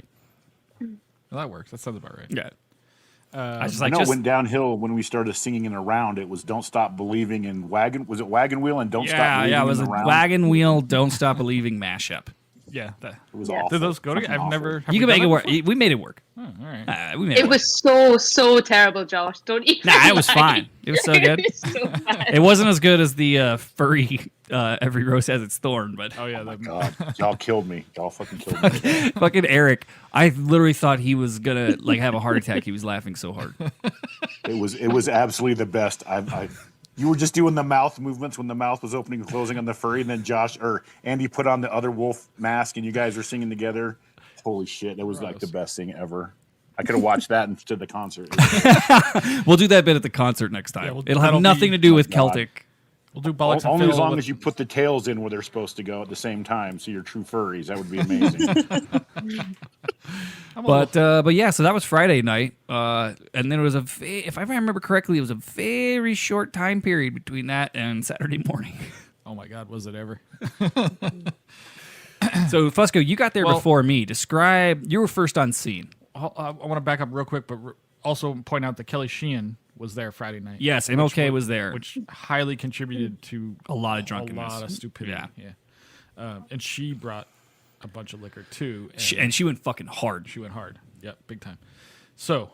A: that works. That sounds about right.
B: Yeah. I was just
C: I
B: like,
C: know it went downhill when we started singing in a round. It was "Don't Stop Believing" and "Wagon." Was it "Wagon Wheel" and "Don't Stop Believing"?
B: yeah. It was
C: in
B: a
C: the round?
B: Wagon Wheel, Don't Stop Believing mashup.
A: Yeah. That,
C: It was
D: Yeah.
C: awful.
A: did those go together?
C: Fucking
A: I've
C: awful.
A: never. have
B: You
A: we
B: can make
A: done
B: it work.
A: before?
B: We made it work.
A: Oh, all right.
B: We made it
D: It
B: work.
D: was so terrible, Josh. Don't even.
B: Nah, it was
D: lie.
B: fine. It was so good.
D: It was so bad.
B: It wasn't as good as the furry Every Rose Has Its Thorn, but
A: Oh yeah.
C: Oh my
A: the-
C: God, y'all killed me. Y'all fucking killed me.
B: fucking Eric, I literally thought he was gonna like have a heart attack. He was laughing so hard.
C: It was absolutely the best. You were just doing the mouth movements when the mouth was opening and closing on the furry, and then Josh or Andy put on the other wolf mask, and you guys were singing together. Holy shit, that was like the best thing ever. I could have watched that instead of the concert.
B: We'll do that bit at the concert next time.
A: Yeah,
B: It'll have
A: that'll
B: nothing
A: be-
B: to do with
C: God.
B: Celtic.
A: We'll do bollocks and
C: Only as
A: fiddle
C: long
A: with-
C: as you put the tails in where they're supposed to go at the same time, so you're true furries. That would be amazing.
B: But yeah, so that was Friday night, and then it was if I remember correctly, it was a very short time period between that and Saturday morning.
A: Oh my God, was it ever?
B: So Fusco, you got there
A: Well-
B: before me. Describe. You were first on scene.
A: I want to back up real quick, but also point out that Kelly Sheehan was there Friday night.
B: Yes, MLK was there.
A: which highly contributed to
B: A lot of drunkenness.
A: a lot of stupidity. Yeah. And she brought a bunch of liquor too,
B: And she went fucking hard.
A: she went hard. Yep, big time. So,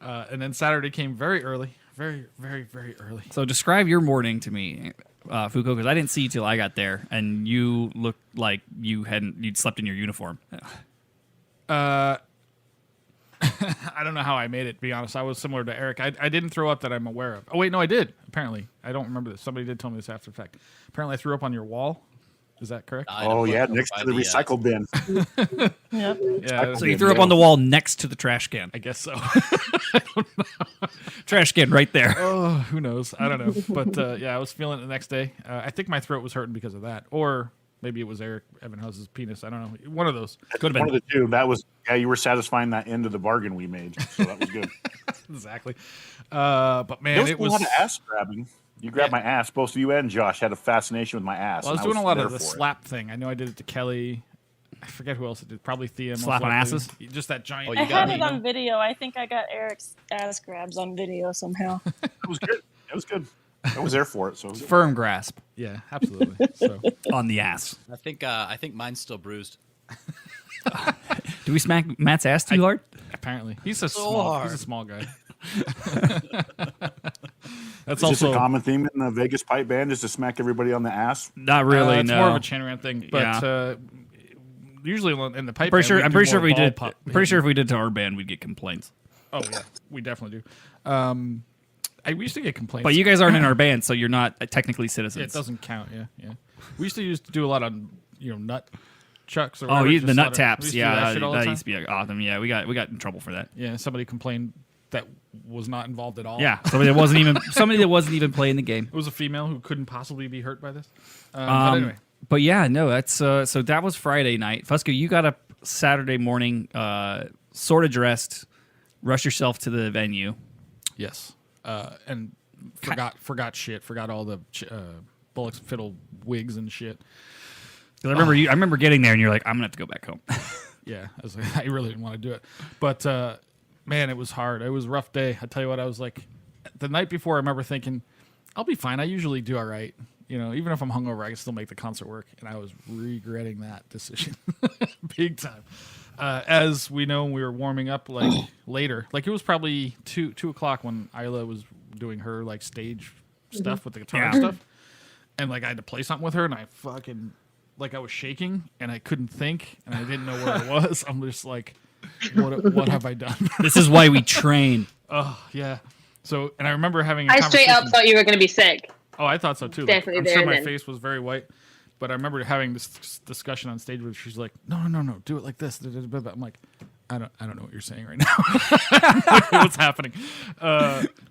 A: and then Saturday came very early, very, very, very early.
B: So describe your morning to me, Foucault, because I didn't see you till I got there, and you looked like you'd slept in your uniform.
A: I don't know how I made it, to be honest. I was similar to Eric. I didn't throw up that I'm aware of. Oh, wait, no, I did, apparently. I don't remember this. Somebody did tell me this after the fact. Apparently, I threw up on your wall. Is that correct?
C: Oh yeah, next to the recycle bin.
E: Yep.
A: Yeah,
B: So you threw up on the wall next to the trash can.
A: I guess so.
B: Trash can right there.
A: Oh, who knows? I don't know. But yeah, I was feeling it the next day. I think my throat was hurting because of that. Or maybe it was Eric Evanhouse's penis. I don't know. One of those.
B: Could have
C: One
B: been.
C: of the two. That was you were satisfying that end of the bargain we made, so that was good.
A: Exactly. But man,
C: There
A: it
C: was
A: was.
C: a lot of ass grabbing. You grabbed my ass. Both of you and Josh had a fascination with my ass.
A: Well, I was
C: and
A: doing a lot of
C: there
A: the
C: for it.
A: slap thing. I know I did it to Kelly. I forget who else it did. Probably Thea. most
B: Slap on
A: likely.
B: asses?
A: Just that giant.
E: I had it on video. I think I got Eric's ass grabs on video somehow.
C: It was good. It was good. I was there for it. So it was good.
B: Firm grasp
A: Yeah, absolutely. So
B: on the ass.
G: I think mine's still bruised.
B: Do we smack Matt's ass too hard?
A: apparently, he's a
G: So
A: small. He's a
G: hard.
A: small guy. That's
C: Is this
A: also
C: a common theme in the Vegas pipe band? Is to smack everybody on the ass?
B: Not really.
A: It's
B: no.
A: more of a Channeran thing, but
B: Yeah.
A: usually in the pipe.
B: I'm pretty
A: band,
B: sure.
A: we
B: I'm
A: do
B: pretty sure if we
A: more
B: did.
A: ball
B: Pretty sure if we did to our band, we'd get complaints.
A: Oh yeah, we definitely do. We used to get complaints,
B: But you guys aren't in our band, so you're not technically citizens.
A: Yeah, it doesn't count. Yeah. We used to do a lot of nut chucks. Or
B: Oh,
A: whatever,
B: the
A: just
B: nut
A: let it- we
B: taps.
A: used to do that
B: Yeah,
A: shit all the
B: that
A: time.
B: used to be awesome. Yeah, we got in trouble for that.
A: Yeah, somebody complained that was not involved at all.
B: Yeah, somebody that wasn't even playing the game.
A: It was a female who couldn't possibly be hurt by this. But
B: Um,
A: anyway,
B: But yeah, no, that's so that was Friday night. Fusco, you got up Saturday morning, sort of dressed, rushed yourself to the venue.
A: yes, and forgot all the bullocks and fiddle wigs and shit.
B: 'Cause I remember getting there, and you're like, I'm gonna have to go back home.
A: Yeah, I was like, I really didn't want to do it, but man, it was hard. It was a rough day. I tell you what, I was like, the night before, I remember thinking, I'll be fine. I usually do all right. Even if I'm hungover, I can still make the concert work. And I was regretting that decision big time. As we know, we were warming up later. Like it was probably 2 o'clock when Isla was doing her stage stuff with the guitar and stuff. And I had to play something with her, and I fucking I was shaking and I couldn't think and I didn't know where it was. I'm just like, what have I done?
B: This is why we train.
A: Oh yeah. So, and I remember having a
D: I straight up
A: conversation-
D: thought you were going to be sick.
A: Oh, I thought so too.
D: Definitely
A: I'm
D: there
A: sure my
D: then.
A: face was very white, but I remember having this discussion on stage where she's like, "No, do it like this." I'm like, I don't know what you're saying right now. What's happening?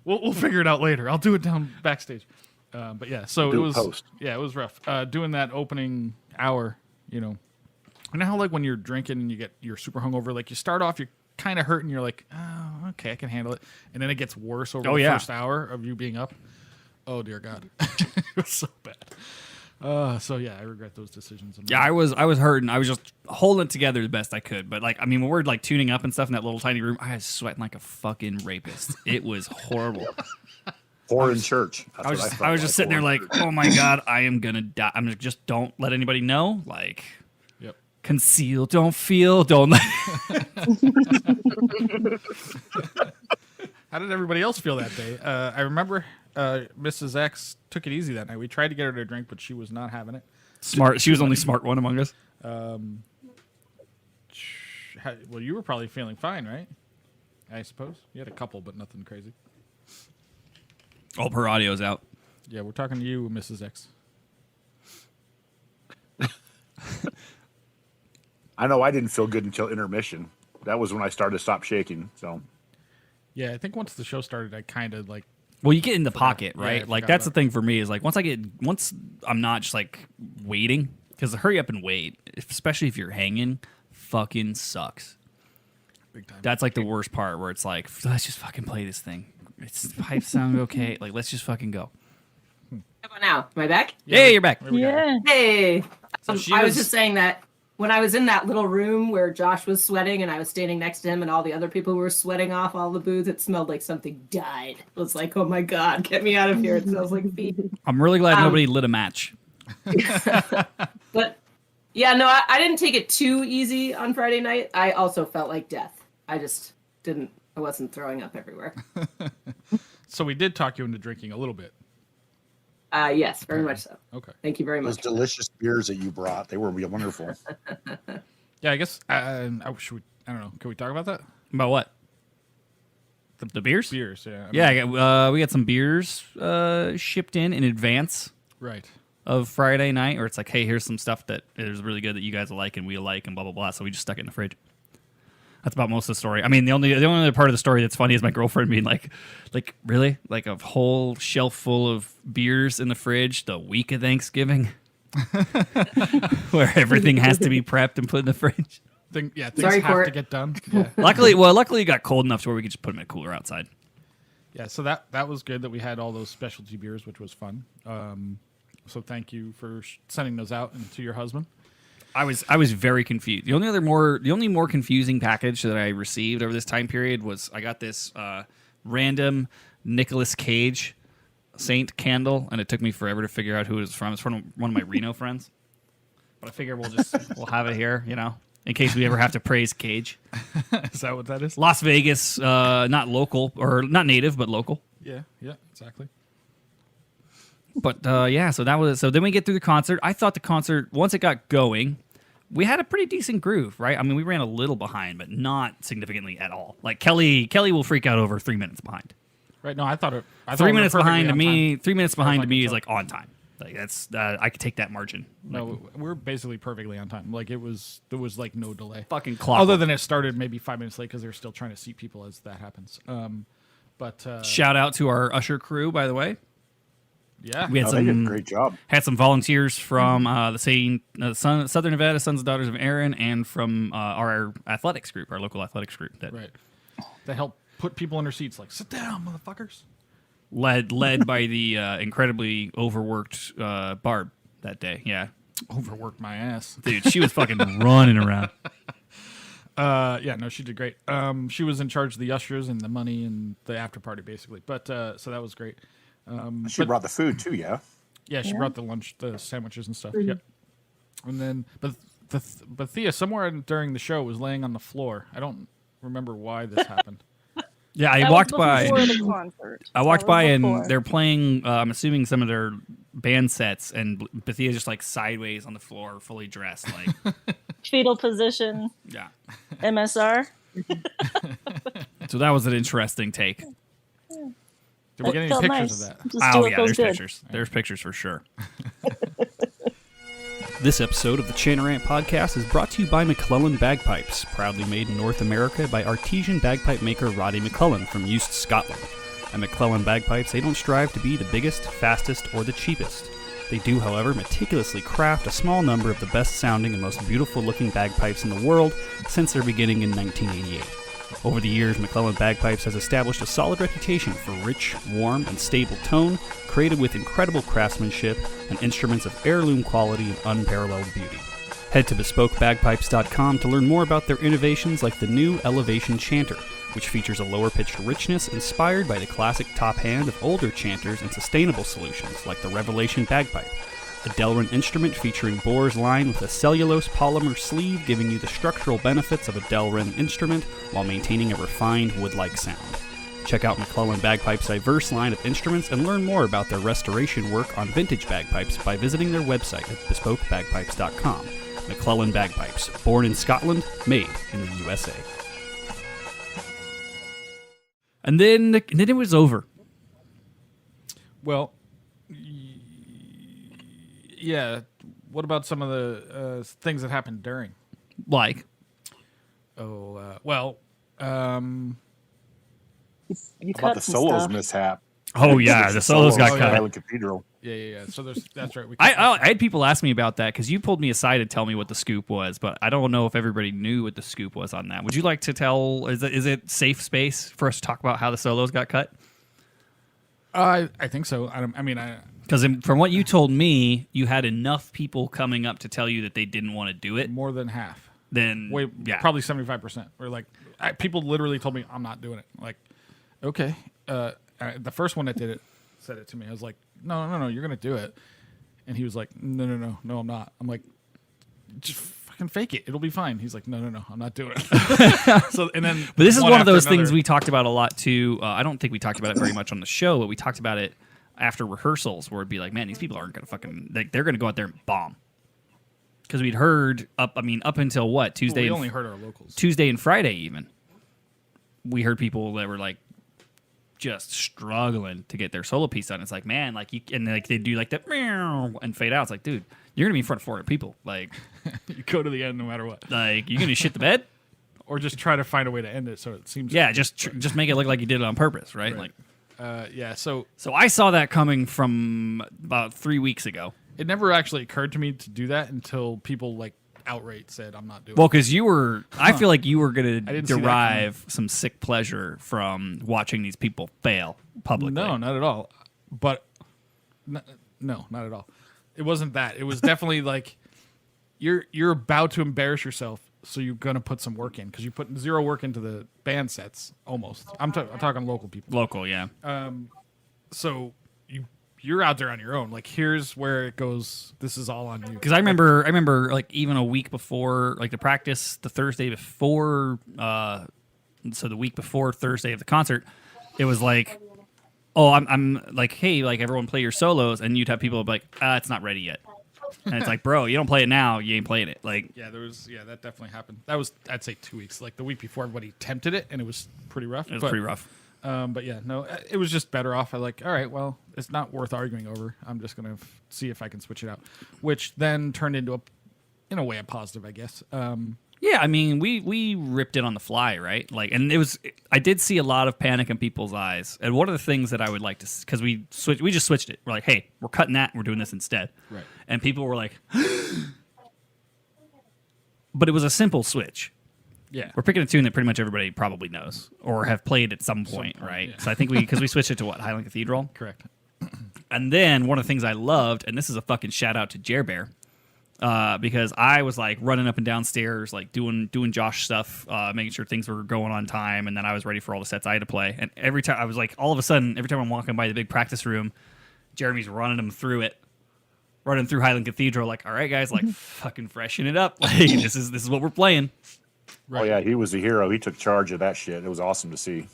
A: We'll figure it out later. I'll do it down backstage. But yeah, so
C: Do
A: it
C: it
A: was
C: post.
A: yeah, it was rough. Doing that opening hour, you know. You know how like when you're drinking and you're super hungover, like you start off, you're kind of hurting. You're like, oh, okay, I can handle it, and then it gets worse over the first hour of you being up. Oh dear God, it was so bad. So yeah, I regret those decisions.
B: Yeah, I was hurting. I was just holding it together the best I could. But like, I mean, when we're like tuning up and stuff in that little tiny room, I was sweating like a fucking rapist. It was horrible.
C: Or in church.
B: I was just sitting there like, oh my God, I am gonna die. I'm just don't let anybody know. Like,
A: Yep.
B: Conceal, don't feel, don't let.
A: How did everybody else feel that day? I remember Mrs. X took it easy that night. We tried to get her to drink, but she was not having it.
B: Smart. She was the only smart one among us.
A: Well, you were probably feeling fine, right? I suppose you had a couple, but nothing crazy.
B: Oh, her audio's out.
A: Yeah, we're talking to you, Mrs. X.
C: I know I didn't feel good until intermission. That was when I started to stop shaking. So
A: Yeah, I think once the show started, I kind of like.
B: Well, you get in the pocket,
A: Yeah,
B: right?
A: I
B: Like
A: forgot
B: that's the
A: about
B: thing for me is like once I'm not just like waiting because hurry up and wait, especially if you're hanging, fucking sucks.
A: Big time.
B: That's like the worst part where it's like let's just fucking play this thing. It's pipes sound okay. Like let's just fucking go.
H: How about now? Am I back?
B: Hey, you're back.
E: Yeah.
H: Hey.
B: So she
H: I was
B: was-
H: just saying that when I was in that little room where Josh was sweating and I was standing next to him and all the other people were sweating off all the booze, it smelled like something died. It was like, oh my God, get me out of here. It smells like feet.
B: I'm really glad nobody lit a match.
H: But yeah, no, I didn't take it too easy on Friday night. I also felt like death. I wasn't throwing up everywhere.
A: So we did talk you into drinking a little bit.
H: Yes, very much so.
A: Okay.
H: Thank you very
C: those
H: much.
C: delicious beers that you brought, they were wonderful.
A: Yeah, I guess. I don't know. Can we talk about that?
B: About what? The beers?
A: Beers. Yeah.
B: Yeah, we got some beers shipped in advance
A: Right.
B: of Friday night, or it's like, hey, here's some stuff that is really good that you guys will like and we'll like and blah blah blah. So we just stuck it in the fridge. That's about most of the story. I mean, the only other part of the story that's funny is my girlfriend being like really, like a whole shelf full of beers in the fridge the week of Thanksgiving, where everything has to be prepped and put in the fridge.
A: Things
H: Sorry,
A: have
H: Court.
A: to get done. Yeah.
B: Luckily, it got cold enough to where we could just put them in a cooler outside.
A: Yeah, so that was good that we had all those specialty beers, which was fun. So thank you for sending those out and to your husband.
B: I was very confused. The only more confusing package that I received over this time period was I got this random Nicolas Cage Saint candle, and it took me forever to figure out who it was from. It's from one of my Reno friends, but I figure we'll have it here, in case we ever have to praise Cage.
A: Is that what that is?
B: Las Vegas, not local or not native, but local.
A: Yeah, exactly.
B: But yeah, so that was so. Then we get through the concert. I thought the concert once it got going, we had a pretty decent groove, right? I mean, we ran a little behind, but not significantly at all. Like Kelly will freak out over 3 minutes behind.
A: Right. No, I thought it.
B: 3 minutes behind to
A: on
B: me.
A: time.
B: 3 minutes behind
A: like
B: to me
A: a
B: is
A: joke.
B: like on time. Like that's I could take that margin.
A: No, we're basically perfectly on time. Like there was like no delay.
B: Fucking clock.
A: Other than it started maybe 5 minutes late because they're still trying to seat people as that happens. But
B: shout out to our usher crew, by the way.
A: yeah,
B: We had
C: They did a
B: some
C: great job.
B: had some volunteers from Southern Nevada Sons and Daughters of Aaron, and from our athletics group, our local athletics group that
A: right. They help put people in their seats. Like sit down, motherfuckers.
B: led by the incredibly overworked Barb that day. Yeah,
A: Overworked my ass.
B: dude, she was fucking running around.
A: Yeah, no, she did great. She was in charge of the ushers and the money and the after party, basically. But so that was great.
C: She brought the food too, yeah.
A: Yeah, she brought the lunch, the sandwiches and stuff. Yep. And then, but Thea somewhere during the show was laying on the floor. I don't remember why this happened.
B: Yeah, I
E: That
B: walked
E: was
B: by.
E: before the concert.
B: I walked
E: That
B: by
E: was
B: and
E: before.
B: they're playing. I'm assuming some of their band sets, and Bethea's just like sideways on the floor, fully dressed. Like,
E: Fetal position,
B: yeah.
E: MSR.
B: So that was an interesting take.
A: Did we get any
E: felt
A: pictures
E: nice.
A: of that?
E: Just do
B: Oh
E: what
B: yeah,
E: feels
B: there's
E: good.
B: pictures. There's pictures for sure. This episode of the Chanarant Podcast is brought to you by MacLellan Bagpipes, proudly made in North America by artesian bagpipe maker Roddy MacLellan from Eust, Scotland. At MacLellan Bagpipes, they don't strive to be the biggest, fastest, or the cheapest. They do, however, meticulously craft a small number of the best-sounding and most beautiful-looking bagpipes in the world since their beginning in 1988. Over the years, MacLellan Bagpipes has established a solid reputation for rich, warm, and stable tone, created with incredible craftsmanship and instruments of heirloom quality and unparalleled beauty. Head to bespokebagpipes.com to learn more about their innovations like the new Elevation Chanter, which features a lower-pitched richness inspired by the classic top hand of older chanters and sustainable solutions like the Revelation Bagpipe, a Delrin instrument featuring bores lined with a cellulose polymer sleeve giving you the structural benefits of a Delrin instrument while maintaining a refined wood-like sound. Check out MacLellan Bagpipes' diverse line of instruments and learn more about their restoration work on vintage bagpipes by visiting their website at bespokebagpipes.com. MacLellan Bagpipes, born in Scotland, made in the USA. And then it was over.
A: Well, yeah. What about some of the things that happened during?
B: Like,
E: You
C: How
E: cut
C: about the
E: some
C: solos
E: stuff.
C: mishap?
B: oh yeah, the solos got
C: at
B: cut.
C: Highland Cathedral.
A: Yeah. So that's right.
B: I had people ask me about that because you pulled me aside to tell me what the scoop was, but I don't know if everybody knew what the scoop was on that. Would you like to tell? Is it safe space for us to talk about how the solos got cut?
A: I think so.
B: Because from what you told me, you had enough people coming up to tell you that they didn't want to do it.
A: more than half.
B: Then
A: Probably 75%. Or like people literally told me I'm not doing it. Like, okay. The first one that did it said it to me. I was like, no, you're gonna do it. And he was like, no, I'm not. I'm like, just fucking fake it. It'll be fine. He's like, no, I'm not doing it. So and then,
B: But this is one of
A: after
B: those things
A: another-
B: we talked about a lot too. I don't think we talked about it very much on the show, but we talked about it after rehearsals, where it'd be like, man, these people aren't gonna fucking they're gonna go out there and bomb. Because we'd heard up until what Tuesday?
A: we
B: and
A: only heard our locals.
B: Tuesday and Friday even. We heard people that were like just struggling to get their solo piece done. It's like, man, like you and like they do like that meow and fade out. It's like, dude, you're gonna be in front of 400 people. Like
A: You go to the end no matter what,
B: you're gonna shit the bed.
A: or just try to find a way to end it so it seems.
B: Yeah, just make it look like you did it on purpose, right?
A: Right.
B: Like,
A: Yeah. So
B: so I saw that coming from about 3 weeks ago.
A: it never actually occurred to me to do that until people like outright said I'm not doing
B: Well,
A: it.
B: because you were, I feel like you were gonna
A: didn't see that
B: derive some sick pleasure from watching these people fail publicly.
A: No, not at all. But no, not at all. It wasn't that. It was definitely like you're about to embarrass yourself, so you're gonna put some work in because you put zero work into the band sets. Almost. I'm talking local people.
B: Local, yeah.
A: So you're out there on your own. Like here's where it goes. This is all on you.
B: Because I remember like even a week before, like the practice, the Thursday before, so the week before Thursday of the concert, it was like, oh, I'm like, hey, like everyone play your solos, and you'd have people be like, it's not ready yet, and it's like, bro, you don't play it now, you ain't playing it. Like,
A: Yeah, that definitely happened. That was I'd say 2 weeks. Like the week before, everybody attempted it, and it was pretty rough.
B: it was pretty rough.
A: But yeah, no, it was just better off. I like, all right, well, it's not worth arguing over. I'm just gonna see if I can switch it out, which then turned into in a way, a positive, I guess.
B: Yeah, I mean, we ripped it on the fly, right? Like, and I did see a lot of panic in people's eyes. And one of the things that I would like to, because we just switched it. We're like, hey, we're cutting that, and we're doing this instead.
A: Right.
B: And people were like, but it was a simple switch.
A: Yeah,
B: We're picking a tune that pretty much everybody probably knows or have played at some point, right?
A: yeah.
B: So I think because we switched it to what, Highland Cathedral?
A: correct.
B: And then one of the things I loved, and this is a fucking shout out to Jer Bear, because I was like running up and down stairs, like doing Josh stuff, making sure things were going on time, and then I was ready for all the sets I had to play. And every time I was like, all of a sudden, every time I'm walking by the big practice room, Jeremy's running them through it, running through Highland Cathedral, like, all right, guys, like fucking freshen it up, like this is what we're playing.
C: Oh yeah, he was a hero. He took charge of that shit. It was awesome to see.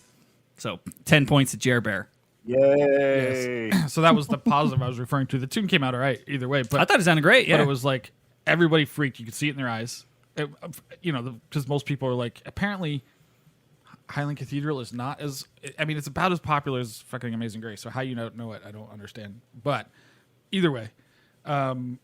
B: So 10 points to Jer Bear.
C: Yay!
A: So that was the positive I was referring to. The tune came out all right either way, but
B: I thought it sounded great. Yeah,
A: but it was like everybody freaked. You could see it in their eyes. Because most people are like, apparently, Highland Cathedral is not as. I mean, it's about as popular as fucking Amazing Grace. So how you don't know it, I don't understand. But either way, the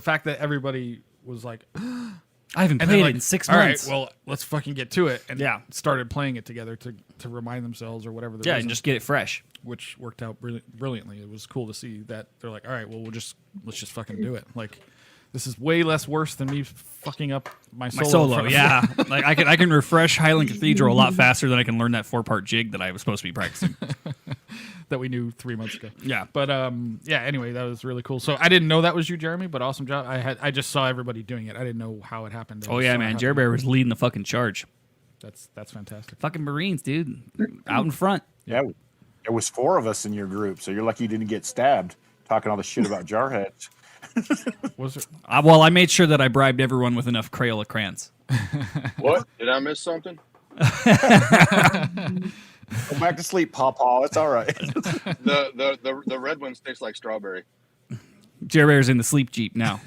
A: fact that everybody was like,
B: I haven't
A: and
B: played
A: then,
B: it
A: like,
B: in 6
A: all
B: months.
A: right, well, let's fucking get to it, and
B: Yeah.
A: started playing it together to remind themselves or whatever.
B: Yeah, and just get it fresh.
A: which worked out brilliantly. It was cool to see that they're like, all right, well, let's just fucking do it. Like, this is way less worse than me fucking up my solo.
B: My
A: in
B: solo,
A: front of-
B: yeah. Like I can refresh Highland Cathedral a lot faster than I can learn that 4-part jig that I was supposed to be practicing.
A: that we knew 3 months ago.
B: Yeah.
A: But yeah. Anyway, that was really cool. So I didn't know that was you, Jeremy, but awesome job. I just saw everybody doing it. I didn't know how it happened. I
B: Oh
A: just
B: yeah,
A: saw it
B: man.
A: happen.
B: Jerry Bear was leading the fucking charge.
A: That's fantastic.
B: Fucking Marines, dude. Out in front.
C: Yeah, there was 4 of us in your group, so you're lucky you didn't get stabbed talking all the shit about jarheads.
A: Was it?
B: Well, I made sure that I bribed everyone with enough Crayola crayons.
F: What? Did I miss something?
C: Go back to sleep, Pawpaw. It's all right.
F: The red ones taste like strawberry.
B: Jerry Bear's in the sleep Jeep now.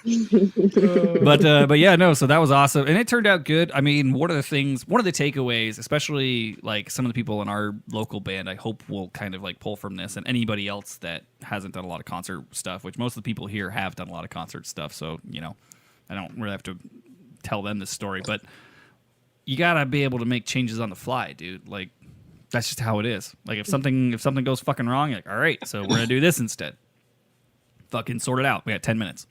B: But yeah, no, so that was awesome. And it turned out good. I mean, one of the takeaways, especially like some of the people in our local band, I hope will kind of like pull from this, and anybody else that hasn't done a lot of concert stuff, which most of the people here have done a lot of concert stuff. So, you know, I don't really have to tell them this story, but you gotta be able to make changes on the fly, dude. Like, that's just how it is. Like, if something goes fucking wrong, you're like, all right, so we're gonna do this instead. Fucking sort it out. We got 10 minutes.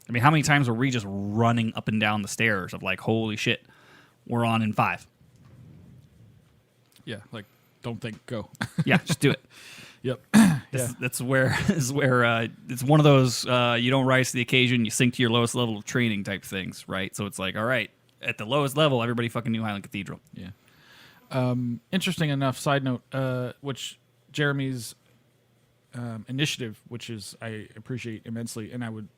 B: I mean, how many times were we just running up and down the stairs of like, holy shit, we're on in 5?
A: Yeah. Like, don't think, go.
B: Yeah, just do it.
A: Yep.
B: That's where it's one of those you don't rise to the occasion, you sink to your lowest level of training type things, right? So it's like, all right, at the lowest level, everybody fucking knew Highland Cathedral.
A: Yeah. Interesting enough, side note, which Jeremy's initiative, which is I appreciate immensely, and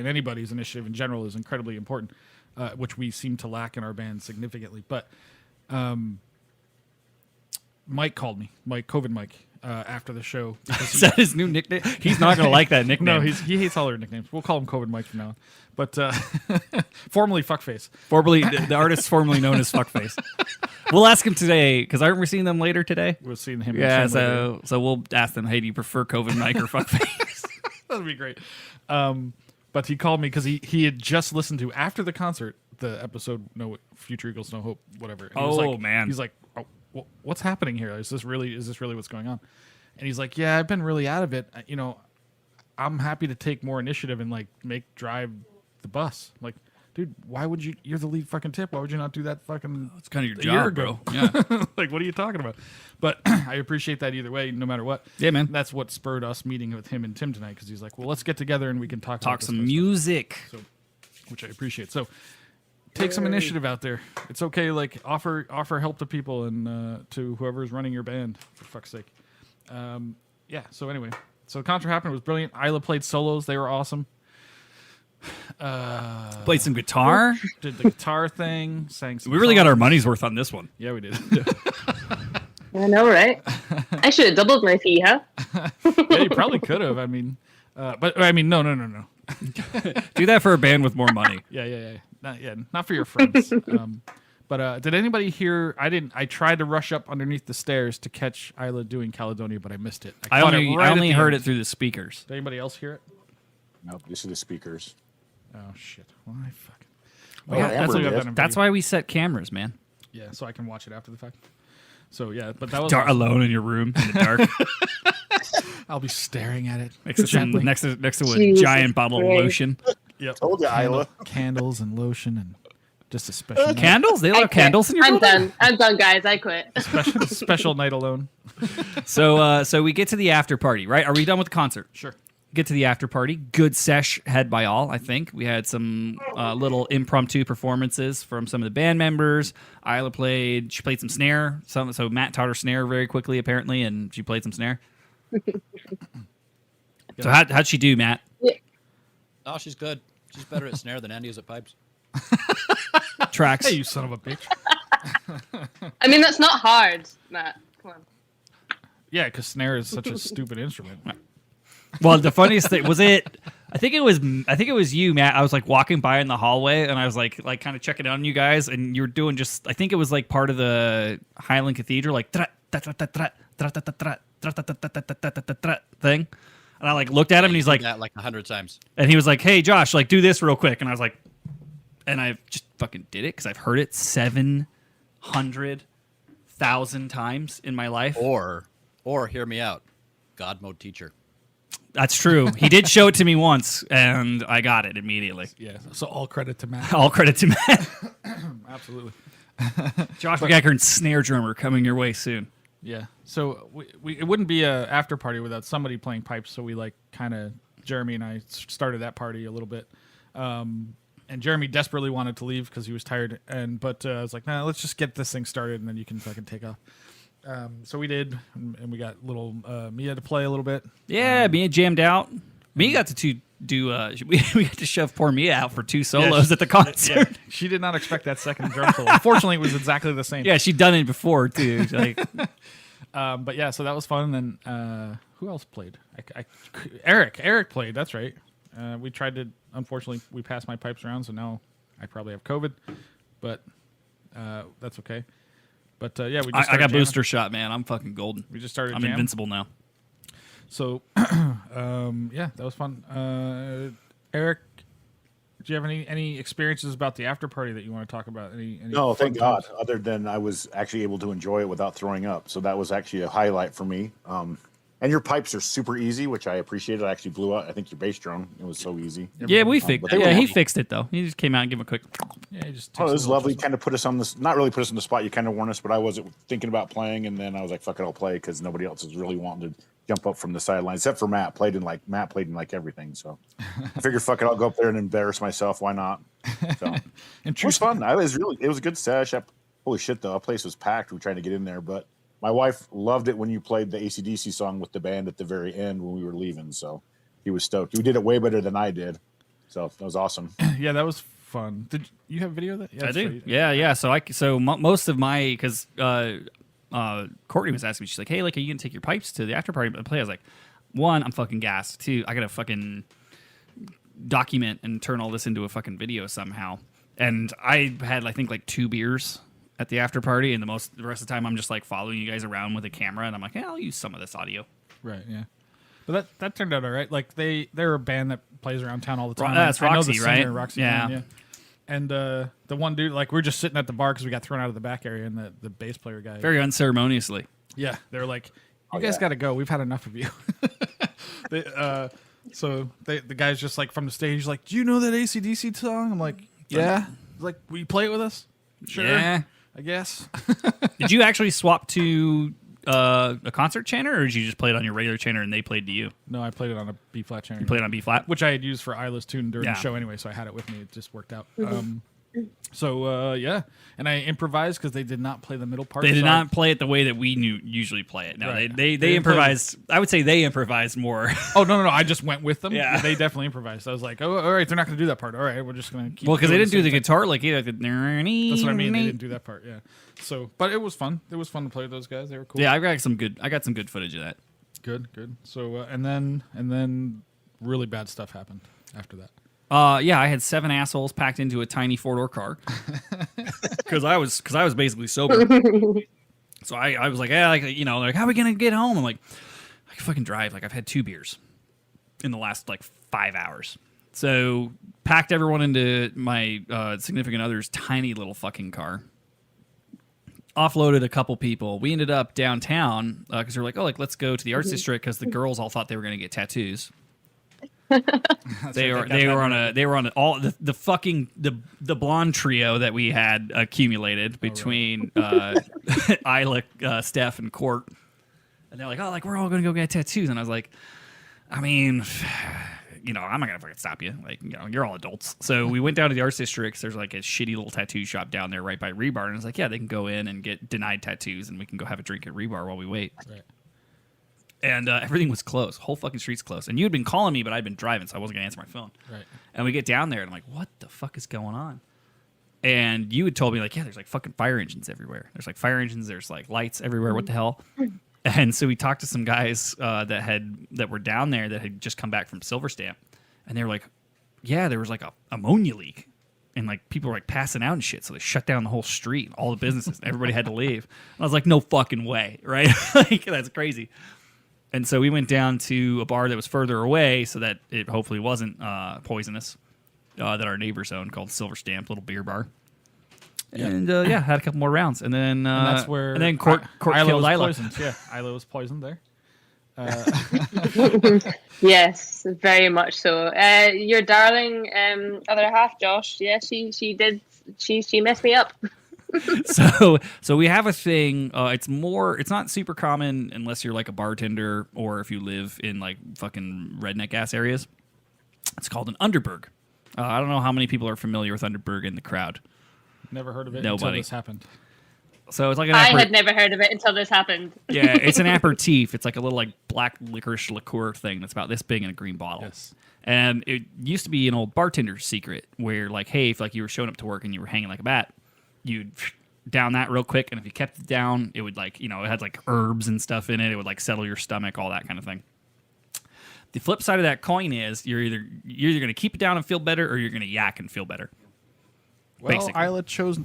A: anybody's initiative in general is incredibly important, which we seem to lack in our band significantly. But Mike called me, COVID Mike, after the show.
B: Is that his new nickname? He's not gonna like that nickname.
A: No, he hates all our nicknames. We'll call him COVID Mike from now on. But formerly Fuckface.
B: Formerly the artist formerly known as Fuckface. We'll ask him today because aren't we seeing them later today?
A: We're seeing him.
B: Yeah,
A: in some later.
B: so we'll ask them. Hey, do you prefer COVID Mike or Fuckface?
A: That'd be great. But he called me because he had just listened to after the concert the episode No Future Eagles No Hope whatever. And he was
B: Oh,
A: like,
B: man.
A: he's like, oh, what's happening here? Is this really what's going on? And he's like, yeah, I've been really out of it. You know, I'm happy to take more initiative and like drive the bus. I'm like, dude, why would you? You're the lead fucking tip. Why would you not do that fucking?
B: It's kind of your
A: a year
B: job,
A: ago?
B: bro. Yeah,
A: Like, what are you talking about? But I appreciate that either way, no matter what.
B: Yeah, man.
A: That's what spurred us meeting with him and Tim tonight because he's like, well, let's get together and we can talk about this
B: some
A: kind of
B: music.
A: stuff. So, which I appreciate. So, take some initiative out there. It's okay. Like offer help to people and to whoever's running your band. For fuck's sake. Yeah. So anyway, so the concert happened. It was brilliant. Isla played solos. They were awesome.
B: Played some guitar.
A: Did the guitar thing. Sang some
B: We really got our
A: songs.
B: money's worth on this one.
A: Yeah, we did.
D: I know, right? I should have doubled my fee, huh?
A: Yeah, you probably could have. I mean, but I mean, no.
B: Do that for a band with more money.
A: Yeah. Not for your friends. But did anybody hear? I tried to rush up underneath the stairs to catch Isla doing Caledonia, but I missed it.
B: I
A: caught
B: only,
A: it right
B: I
A: at
B: only
A: the
B: heard
A: end.
B: it through the speakers.
A: Did anybody else hear it?
C: Nope, this is the speakers.
A: Oh shit! Well, I fucking.
C: Oh,
A: Yeah,
C: Amber
A: that's what
C: did.
A: I've done in
B: That's
A: video.
B: why we set cameras, man.
A: Yeah, so I can watch it after the fact. So yeah, but that was.
B: Alone in your room in the dark,
A: I'll be staring at it
B: next to
A: gently.
B: next to a
D: Jesus
B: giant bottle of
D: Christ.
B: lotion.
A: Yep.
C: Told you, Isla.
A: Candles and lotion and just a special night.
B: Candles? They
D: I
B: allow
D: quit.
B: candles in your
D: I'm
B: building?
D: done. I'm done, guys. I quit.
A: special night alone.
B: So we get to the after party, right? Are we done with the concert?
A: Sure.
B: Get to the after party. Good sesh had by all, I think. We had some little impromptu performances from some of the band members. Isla played some snare. So Matt taught her snare very quickly, apparently, and she played some snare. So how'd she do, Matt?
G: Oh, she's good. She's better at snare than Andy is at pipes.
B: Tracks.
A: Hey, you son of a bitch.
D: I mean, that's not hard, Matt. Come on.
A: Yeah, because snare is such a stupid instrument.
B: Well, the funniest thing was it. I think it was you, Matt. I was like walking by in the hallway, and I was like kind of checking on you guys, and you were doing just. I think it was like part of the Highland Cathedral, like thing. And I like looked at him, and he's like,
G: that like 100 times.
B: and he was like, "Hey, Josh, like do this real quick." And I was like, and I just fucking did it because I've heard it 700,000 times in my life.
G: Or hear me out, God mode teacher.
B: That's true. He did show it to me once, and I got it immediately.
A: Yeah. So all credit to Matt.
B: All credit to Matt.
A: Absolutely.
B: Josh McGackern, snare drummer, coming your way soon.
A: Yeah. So it wouldn't be a after party without somebody playing pipes. So we like kind of Jeremy and I started that party a little bit. And Jeremy desperately wanted to leave because he was tired. But I was like, nah, let's just get this thing started and then you can fucking take off. So we did, and we got little Mia to play a little bit.
B: Yeah, Mia jammed out. Mia got to do. We got to shove poor Mia out for 2 solos at the concert.
A: Yeah, she did not expect that second drum solo. Unfortunately, it was exactly the same.
B: Yeah, she'd done it before too. Like,
A: but yeah, so that was fun. And then who else played? Eric played. That's right. We tried to. Unfortunately, we passed my pipes around, so now I probably have COVID. But that's okay. But yeah, we just
B: I got
A: jamming.
B: booster shot, man. I'm fucking golden.
A: We just started.
B: I'm
A: jamming.
B: invincible now.
A: So yeah, that was fun. Eric, do you have any experiences about the after party that you want to talk about? Any
C: No,
A: fun
C: thank God.
A: times?
C: Other than I was actually able to enjoy it without throwing up, so that was actually a highlight for me. And your pipes are super easy, which I appreciated. I actually blew out, I think, your bass drum. It was so easy.
B: Yeah, we fixed.
C: but they were
B: Yeah, he
C: easy.
B: fixed it though. He just came out and gave him a quick.
A: Yeah, he just
C: Oh,
A: takes
C: it was
A: a little
C: lovely.
A: twist.
C: Kind of put us on this, not really put us on the spot. You kind of warned us, but I wasn't thinking about playing, and then I was like, "Fuck it, I'll play," because nobody else was really wanting to jump up from the sideline, except for Matt. Matt played in like everything. So I figured, fuck it, I'll go up there and embarrass myself. Why not? So it was fun. It was a good sesh. Holy shit, though, our place was packed. We were trying to get in there, but my wife loved it when you played the AC/DC song with the band at the very end when we were leaving. So he was stoked. You did it way better than I did. So that was awesome.
A: Yeah, that was fun. Did you have video of that? Yeah,
B: I
A: that's
B: do.
A: right.
B: Yeah. So most of my because Courtney was asking me, she's like, "Hey, like, are you gonna take your pipes to the after party and play?" I was like, "1, I'm fucking gassed. 2, I gotta fucking document and turn all this into a fucking video somehow." And I had, I think, like 2 beers at the after party, and the rest of the time I'm just like following you guys around with a camera, and I'm like, "Yeah, I'll use some of this audio."
A: Right, yeah. But that turned out all right. Like they're a band that plays around town all the time.
B: That's
A: I know the
B: Roxy, right?
A: singer, Roxy.
B: Yeah.
A: Band, yeah. And the one dude, like, we're just sitting at the bar because we got thrown out of the back area, and the bass player guy.
B: Very unceremoniously.
A: Yeah, they're like, "You guys got to go. We've had enough of you." So the guy's just like from the stage, like, "Do you know that AC/DC song?" I'm like, "Yeah." He's like, "Will you play it with us?" Sure.
B: Yeah.
A: I guess.
B: Did you actually swap to a concert channel, or did you just play it on your regular channel and they played to you?
A: No, I played it on a B flat channel.
B: You played it on B flat?
A: Which I had used for Isla's tune during
B: Yeah.
A: the show anyway, so I had it with me. It just worked out. So yeah, and I improvised because they did not play the middle part.
B: They did
A: so
B: not play it the way that we usually play it. No,
A: Right.
B: they
A: They didn't play
B: improvised. I would say they improvised more.
A: Oh no! I just went with them.
B: Yeah.
A: They definitely improvised. I was like, "Oh, all right, they're not going to do that part. All right, we're just going to keep."
B: Well, because they
A: doing
B: didn't do the
A: same thing."
B: guitar like either.
A: That's what I mean. They didn't do that part. Yeah. So, but it was fun. It was fun to play with those guys. They were cool.
B: Yeah, I got some good footage of that.
A: Good. So, and then really bad stuff happened after that.
B: Yeah, I had 7 assholes packed into a tiny 4-door car because I was basically sober. So I was like, yeah, like, you know, like, how are we gonna get home? I'm like, I can fucking drive. Like, I've had 2 beers in the last like 5 hours. So packed everyone into my significant other's tiny little fucking car. Offloaded a couple people. We ended up downtown because they're like, oh, like, let's go to the arts district because the girls all thought they were gonna get tattoos. They were on all the fucking the blonde trio that we had accumulated between Isla, Steph, and Court, and they're like, oh, like, we're all gonna go get tattoos, and I was like, I mean, you know, I'm not gonna fucking stop you, like, you know, you're all adults. So we went down to the arts district. There's like a shitty little tattoo shop down there right by Rebar, and I was like, yeah, they can go in and get denied tattoos, and we can go have a drink at Rebar while we wait.
A: Right.
B: And everything was closed. Whole fucking street's closed. And you had been calling me, but I'd been driving, so I wasn't going to answer my phone.
A: Right.
B: And we get down there, and I'm like, what the fuck is going on? And you had told me, like, yeah, there's like fucking fire engines everywhere. There's like fire engines. There's like lights everywhere. What the hell? And so we talked to some guys that were down there that had just come back from Silver Stamp. And they were like, yeah, there was like a ammonia leak. And like people were like passing out and shit. So they shut down the whole street, all the businesses. Everybody had to leave. And I was like, no fucking way, right? Like, that's crazy. And so we went down to a bar that was further away so that it hopefully wasn't poisonous, that our neighbors owned, called Silver Stamp, little beer bar. And had a couple more rounds. And then
A: that's where
B: Court killed
A: was
B: Isla.
A: poisoned. Yeah, Isla was poisoned there.
D: Yes, very much so. Your darling other half, Josh. Yeah, she did. She messed me up.
B: So we have a thing. It's not super common unless you're like a bartender or if you live in like fucking redneck ass areas. It's called an Underberg. I don't know how many people are familiar with Underberg in the crowd.
A: Never heard of it
B: Nobody.
A: until this happened.
B: So it's like an
D: I had never heard of it until this happened.
B: Yeah, it's an aperitif. It's like a little like black licorice liqueur thing that's about this big in a green bottle.
A: Yes.
B: And it used to be an old bartender's secret where like, hey, if like you were showing up to work and you were hanging like a bat, you'd down that real quick, and if you kept it down, it would like, it had like herbs and stuff in it. It would like settle your stomach, all that kind of thing. The flip side of that coin is you're either going to keep it down and feel better, or you're going to yak and feel better.
A: Well,
B: basically.
A: Isla chose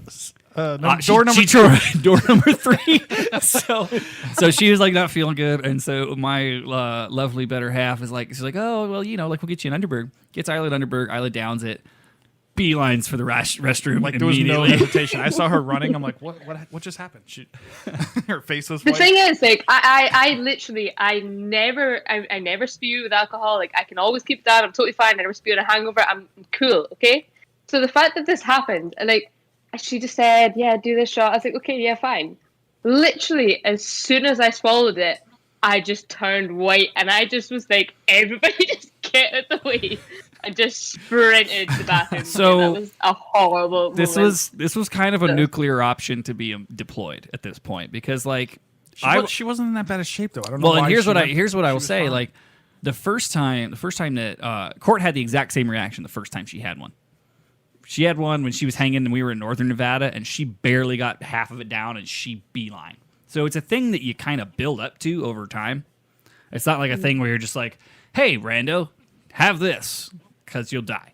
B: door number 3. so she was like not feeling good, and so my lovely better half is like, she's like, oh well, like we'll get you an Underberg. Gets Isla an Underberg. Isla downs it. Beelines for the restroom.
A: Like there was no hesitation. I saw her running. I'm like, what just happened? Her face was
D: The
A: white.
D: thing is, like, I literally, I never spew with alcohol. Like, I can always keep it down. I'm totally fine. I never spew on a hangover. I'm cool. Okay. So the fact that this happened, like, she just said, yeah, do this shot. I was like, okay, yeah, fine. Literally, as soon as I swallowed it, I just turned white, and I just was like, everybody just get out the way. I just sprinted to the bathroom.
B: So
D: that was a horrible moment.
B: This was kind of a nuclear option to be deployed at this point, because like
A: she wasn't in that bad of shape though. I don't know.
B: Well, and here's what I will
A: was
B: say.
A: fine.
B: Like the first time that Court had the exact same reaction the first time she had one. She had one when she was hanging and we were in northern Nevada, and she barely got half of it down, and she beeline. So it's a thing that you kind of build up to over time. It's not like a thing where you're just like, hey, rando, have this, because you'll die.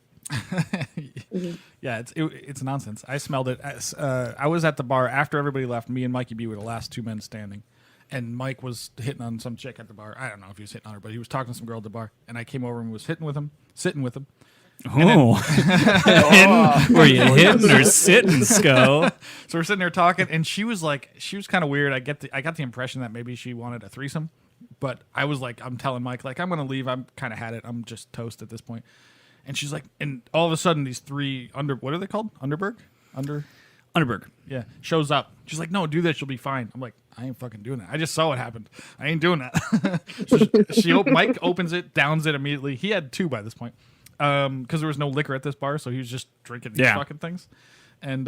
A: Yeah, it's nonsense. I smelled it. I was at the bar after everybody left. Me and Mikey B were the last 2 men standing, and Mike was hitting on some chick at the bar. I don't know if he was hitting on her, but he was talking to some girl at the bar, and I came over and was sitting with him.
B: Oh, were you hitting or sitting, Sco?
A: So we're sitting there talking, and she was kind of weird. I got the impression that maybe she wanted a threesome, but I was like, I'm telling Mike, like, I'm gonna leave. I'm kind of had it. I'm just toast at this point. And she's like, and all of a sudden these 3 what are they called? Underberg?
B: Underberg.
A: Yeah, shows up. She's like, no, do this. You'll be fine. I'm like, I ain't fucking doing that. I just saw what happened. I ain't doing that. Mike opens it, downs it immediately. He had 2 by this point. Because there was no liquor at this bar, so he was just drinking these fucking things. And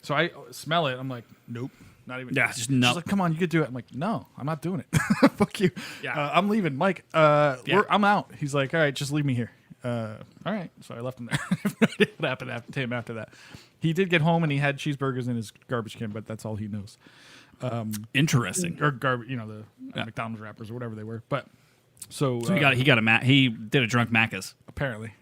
A: so I smell it. I'm like, nope, not even.
B: Yeah, just no.
A: She's like, come on, you could do it. I'm like, no, I'm not doing it. Fuck you.
B: Yeah.
A: I'm leaving, Mike. I'm out. He's like, all right, just leave me here. All right. So I left him there. I have no idea what happened to him after that. He did get home and he had cheeseburgers in his garbage can, but that's all he knows.
B: Interesting.
A: Or garbage, the McDonald's wrappers or whatever they were. But so
B: he did a drunk Macca's.
A: Apparently.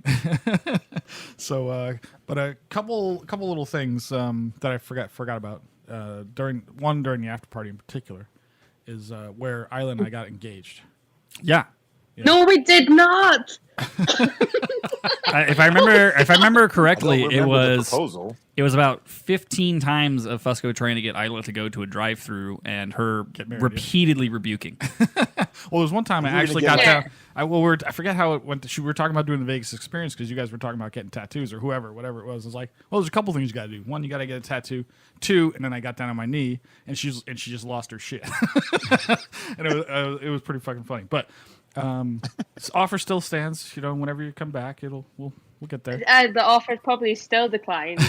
A: So, but a couple little things that I forgot about during the after party in particular is where Isla and I got engaged.
B: Yeah.
D: No, we did not.
B: If I remember correctly, it was
C: the proposal.
B: It was about 15 times of Fusco trying to get Isla to go to a drive-through and her repeatedly rebuking.
A: Well, there was one time I actually got down. I forget how it went. We were talking about doing the Vegas experience because you guys were talking about getting tattoos or whatever it was. It was like, well, there's a couple things you got to do. One, you got to get a tattoo. 2, and then I got down on my knee, and she just lost her shit. And it was pretty fucking funny. But this offer still stands. Whenever you come back, we'll get there.
D: The offer probably still declined.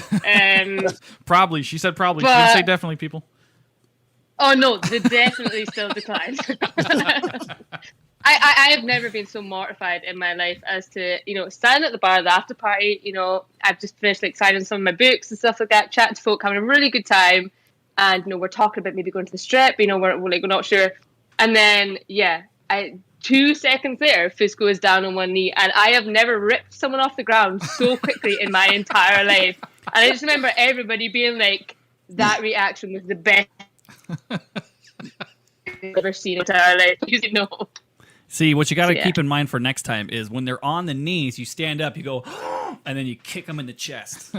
A: Probably. She said probably. She didn't say definitely, people.
D: Oh, no, they definitely still declined. I have never been so mortified in my life as to, standing at the bar, the after party, I've just finished signing some of my books and stuff like that, chatting to folk, having a really good time. And, we're talking about maybe going to the strip, we're not sure. And then, 2 seconds later, Fusco is down on one knee, and I have never ripped someone off the ground so quickly in my entire life. And I just remember everybody being like, that reaction was the best I've ever seen in my entire life. You know.
B: See, what you got to keep in mind for next time is when they're on the knees, you stand up, you go, and then you kick them in the chest.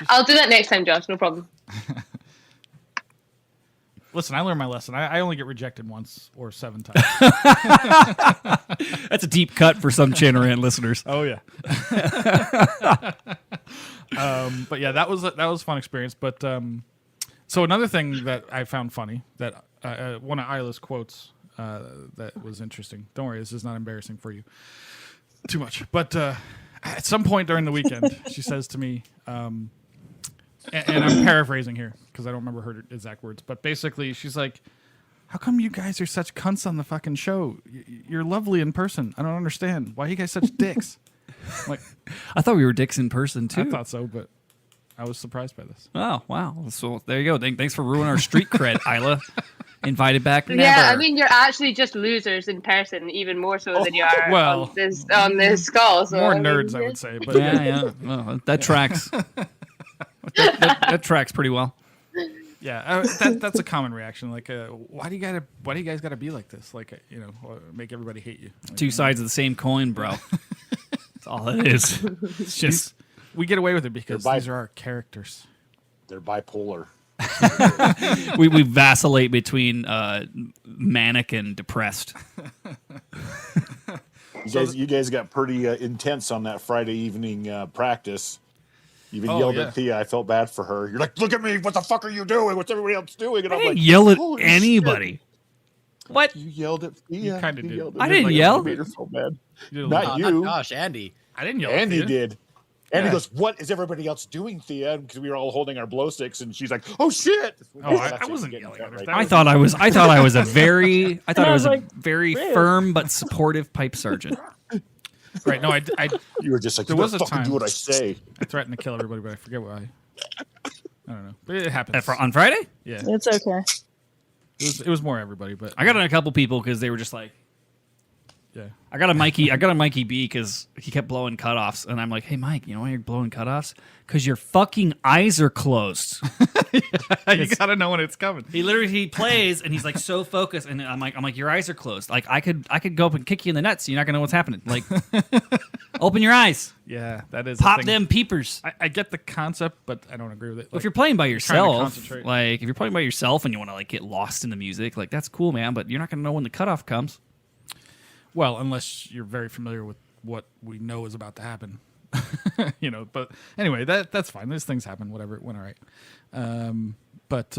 D: I'll do that next time, Josh. No problem.
A: Listen, I learned my lesson. I only get rejected once or 7 times.
B: That's a deep cut for some Chanarant listeners.
A: Oh yeah. But yeah, that was a fun experience. But so another thing that I found funny that one of Isla's quotes that was interesting. Don't worry, this is not embarrassing for you too much. But at some point during the weekend, she says to me, and I'm paraphrasing here because I don't remember her exact words, but basically she's like, how come you guys are such cunts on the fucking show? You're lovely in person. I don't understand. Why are you guys such dicks? Like,
B: I thought we were dicks in person, too.
A: I thought so, but I was surprised by this.
B: Oh, wow. So there you go. Thanks for ruining our street cred, Isla. Invited back never.
D: Yeah, I mean, you're actually just losers in person, even more so than you are on this skull. So,
A: more nerds, I would say. But
B: yeah. Well, that tracks. that tracks pretty well.
A: Yeah, that's a common reaction. Like, why do you guys gotta be like this? Like, make everybody hate you. Like,
B: Two sides of the same coin, bro. That's all it is. It's just
A: we get away with it because these are our characters.
C: They're bipolar.
B: we vacillate between manic and depressed.
C: You guys got pretty intense on that Friday evening practice. You even yelled at Thea. I felt bad for her. You're like, look at me. What the fuck are you doing? What's everybody else doing? And
B: I
C: I'm
B: didn't
C: like,
B: yell at
C: holy
B: anybody.
C: shit.
B: What?
C: You yelled at Thea.
A: You kind of did.
B: I didn't yell.
C: Made her so bad.
G: Not
C: you.
G: Josh, Andy.
A: I didn't yell.
C: Andy
A: at you.
C: did. Andy goes, what is everybody else doing, Thea? Because we were all holding our blow sticks, and she's like, oh shit.
A: Oh, I wasn't yelling at her.
C: Right.
B: I thought I was a very
E: like,
B: very
E: really?
B: firm but supportive pipe sergeant.
A: Right? No, I
C: You were just like,
A: There
C: you
A: was
C: better
A: a
C: fucking
A: time-
C: do what I say.
A: I threatened to kill everybody, but I forget why. I don't know, but it happens.
B: On Friday,
A: Yeah,
E: It's okay.
A: it was more everybody, but
B: I got on a couple people because they were just like,
A: yeah.
B: I got a Mikey B because he kept blowing cutoffs, and I'm like, hey Mike, you know why you're blowing cutoffs? Because your fucking eyes are closed.
A: You gotta know when it's coming.
B: He plays and he's like so focused, and I'm like your eyes are closed. Like I could go up and kick you in the nuts. You're not gonna know what's happening. Like open your eyes,
A: Yeah, that is
B: pop
A: the thing.
B: them peepers.
A: I get the concept, but I don't agree with it.
B: If you're playing by
A: trying to
B: yourself,
A: concentrate.
B: like if you're playing by yourself and you want to like get lost in the music, like that's cool, man. But you're not gonna know when the cutoff comes.
A: well, unless you're very familiar with what we know is about to happen, But anyway, that's fine. These things happen. Whatever, it went all right. But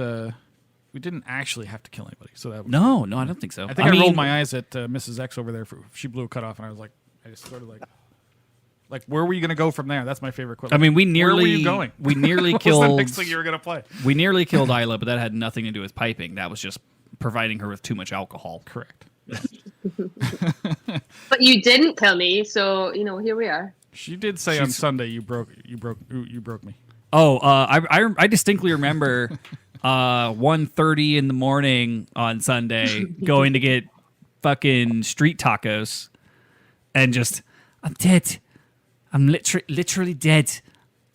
A: we didn't actually have to kill anybody. So that was
B: No, I don't think so.
A: I think I
B: mean,
A: rolled my eyes at Mrs. X over there. She blew a cutoff, and I was like, I just sort of like, where were you going to go from there? That's my favorite quote.
B: I mean,
A: where were you going?
B: We nearly
A: What was
B: killed.
A: the next thing you were going to play?
B: We nearly killed Isla, but that had nothing to do with piping. That was just providing her with too much alcohol.
A: Correct.
D: But you didn't kill me, so here we are.
A: She did say on Sunday you broke me.
B: Oh, I distinctly remember 1:30 in the morning on Sunday going to get fucking street tacos and just, I'm dead. I'm literally dead.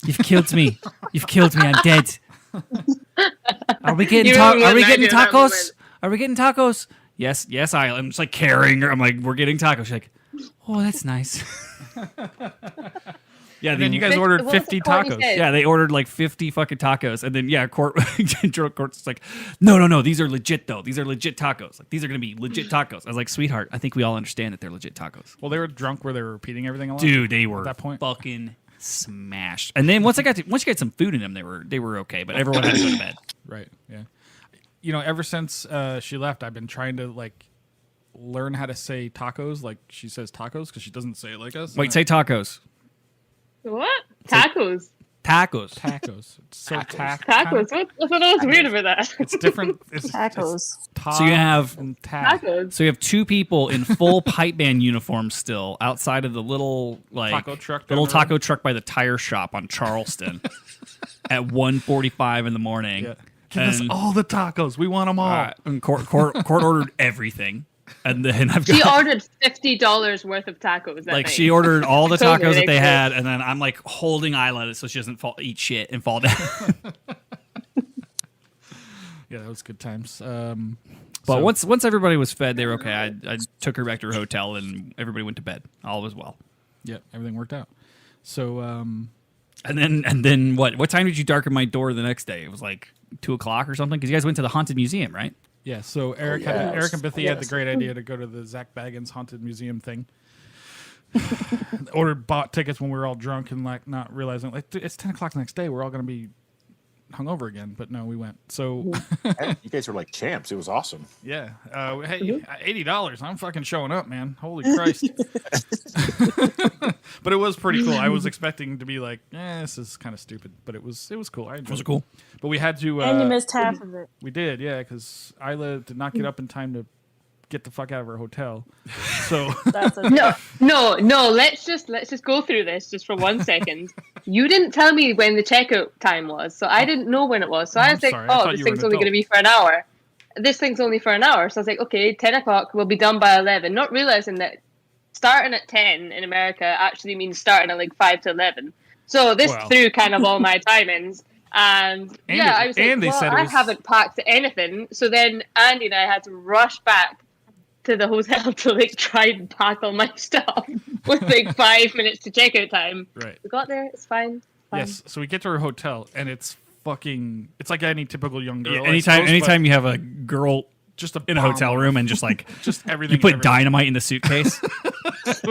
B: You've killed me. You've killed me. I'm dead. Are we getting tacos? Are we getting tacos? Yes, I'm just like carrying her. I'm like, we're getting tacos. She's like, oh, that's nice. Yeah,
A: And then you guys ordered 50 tacos.
B: Yeah, they ordered like 50 fucking tacos, and then Court's like, no, these are legit though. These are legit tacos. Like these are gonna be legit tacos. I was like, sweetheart, I think we all understand that they're legit tacos.
A: Well, they were drunk where they were repeating everything a lot.
B: Dude, they were
A: at that point.
B: fucking smashed. And then once you got some food in them, they were okay. But everyone had to go to bed.
A: Right. Yeah. Ever since she left, I've been trying to like learn how to say tacos. Like she says tacos because she doesn't say it like us.
B: Wait, say tacos.
D: What? Tacos.
B: Tacos.
A: Tacos. It's so
D: Tacos. What else weird about that?
A: It's different. It's
E: Tacos.
B: So you have
A: and tac.
D: Tacos.
B: So you have two people in full pipe band uniforms still outside of the little
A: Taco truck down the road.
B: taco truck by the tire shop on Charleston at 1:45 in the morning.
A: Yeah. Give us
B: And-
A: all the tacos. We want them all.
B: And Court ordered everything. And then I've
D: She
B: got
D: ordered $50 worth of tacos. That
B: like
D: night.
B: she ordered all the
D: Totally
B: tacos that they
D: ridiculous.
B: had, and then I'm like holding Isla so she doesn't eat shit and fall down.
A: Yeah, that was good times.
B: But once everybody was fed, they were okay. I took her back to her hotel, and everybody went to bed. All was well.
A: Yeah, everything worked out. So,
B: And then what time did you darken my door the next day? It was like 2:00 or something because you guys went to the haunted museum, right?
A: yeah, so Eric and Bithy had the great idea to go to the Zach Baggins Haunted Museum thing. Bought tickets when we were all drunk and like not realizing like it's 10:00 the next day. We're all going to be hungover again, but no, we went. So
C: Hey, you guys were like champs. It was awesome.
A: yeah, hey, $80. I'm fucking showing up, man. Holy Christ! But it was pretty cool. I was expecting to be like, this is kind of stupid, but it was cool. I enjoyed
B: Was
A: it.
B: it cool?
A: But we had to.
E: And you missed half of it.
A: We did, yeah, because Isla did not get up in time to get the fuck out of her hotel. So
E: That's okay.
D: No. Let's just go through this just for 1 second. You didn't tell me when the checkout time was, so I didn't know when it was. So I
A: I'm
D: was like,
A: sorry. I thought
D: this
A: you were
D: thing's
A: an
D: only going to
A: adult.
D: be for an hour. This thing's only for an hour. So I was like, okay, 10:00, we'll be done by 11. Not realizing that starting at 10 in America actually means starting at like 5 to 11. So this
A: Wow.
D: threw kind of all my timings. And yeah, I was like,
A: and they said it
D: I
A: was-
D: haven't packed anything. So then Andy and I had to rush back to the hotel to like try and pack all my stuff with like 5 minutes to checkout time.
A: right.
D: We got there. It's fine.
A: Yes. So we get to her hotel, and it's like any typical young girl. I
B: anytime
A: suppose, but
B: anytime you have a girl
A: just
B: in a hotel room and just like
A: just everything.
B: you put
A: everything.
B: dynamite in the suitcase.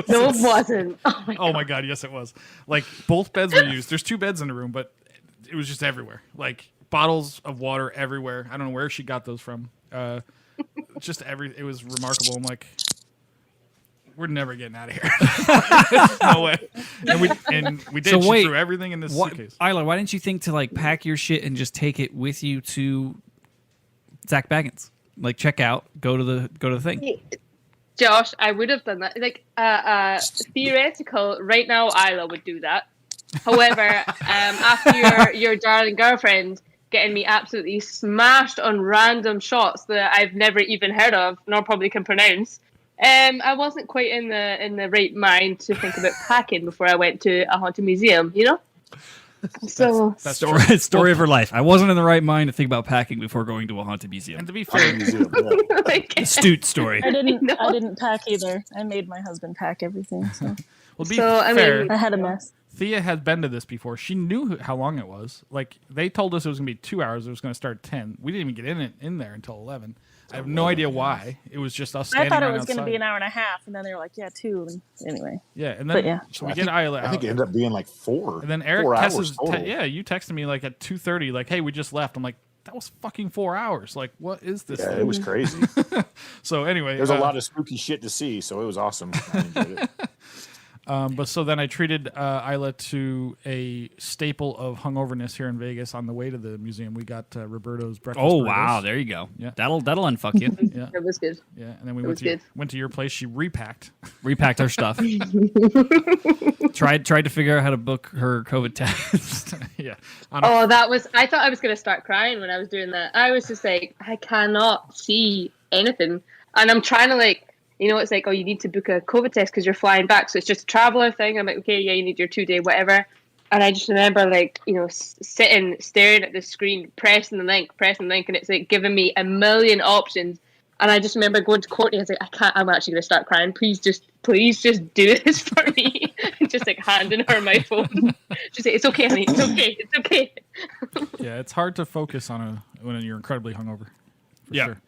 D: No, it wasn't. Oh my
A: Oh my god, yes, it was. Like both beds were used. There's 2 beds in the room, but it was just everywhere. Like bottles of water everywhere. I don't know where she got those from. It was remarkable. I'm like, we're never getting out of here. There's no way. And we did.
B: So
A: She
B: wait,
A: threw everything in this
B: What,
A: suitcase.
B: Isla, why didn't you think to like pack your shit and just take it with you to Zach Baggins? Like check out, go to the thing.
D: Josh, I would have done that. Like, theoretical, right now, Isla would do that. However, after your darling girlfriend getting me absolutely smashed on random shots that I've never even heard of, nor probably can pronounce, I wasn't quite in the right mind to think about packing before I went to a haunted museum, you know? So,
A: That's
B: Story of her life. I wasn't in the right mind to think about packing before going to a haunted museum.
A: And to be fair,
C: Museum, yeah.
D: like,
B: Astute story.
E: I didn't.
D: No.
E: I didn't pack either. I made my husband pack everything. So
A: well, to be
D: So, I
A: fair,
D: mean-
E: I had a mess.
A: Thea had been to this before. She knew how long it was. Like they told us it was going to be 2 hours. It was going to start at 10. We didn't even get in there until 11. I have no idea why. It was just us
E: I
A: standing
E: thought it
A: right
E: was going to
A: outside.
E: be an hour and a half, and then they were like, "Yeah, 2." And anyway,
A: Yeah, and
E: But
A: then
E: yeah.
A: so we get Isla out.
C: I think it ended up being like 4.
A: And then Eric
C: 4 hours
A: texts,
C: total.
A: you texted me like at 2:30, like, "Hey, we just left." I'm like, "That was fucking 4 hours. Like, what is this?"
C: Yeah,
A: thing?
C: it was crazy.
A: So anyway,
C: There's a lot of spooky shit to see, so it was awesome. I enjoyed it.
A: But so then I treated Isla to a staple of hungoverness here in Vegas on the way to the museum. We got Roberto's breakfast.
B: Oh
A: burritos.
B: wow, there you go.
A: Yeah.
B: That'll unfuck you.
A: Yeah,
D: it was good.
A: yeah. And then we
D: It
A: went
D: was good.
A: to your place. She repacked.
B: Repacked our stuff. tried to figure out how to book her COVID test.
A: Yeah.
D: Oh, I thought I was going to start crying when I was doing that. I was just like, I cannot see anything. And I'm trying to it's like, oh, you need to book a COVID test because you're flying back. So it's just a traveler thing. I'm like, okay, yeah, you need your 2-day whatever. And I just remember sitting, staring at the screen, pressing the link. And it's like giving me a million options. And I just remember going to Courtney. I was like, I'm actually going to start crying. Please just do this for me. Just like handing her my phone. She's like, it's okay, honey. It's okay.
A: Yeah, it's hard to focus on when you're incredibly hungover. For
B: Yeah.
A: sure.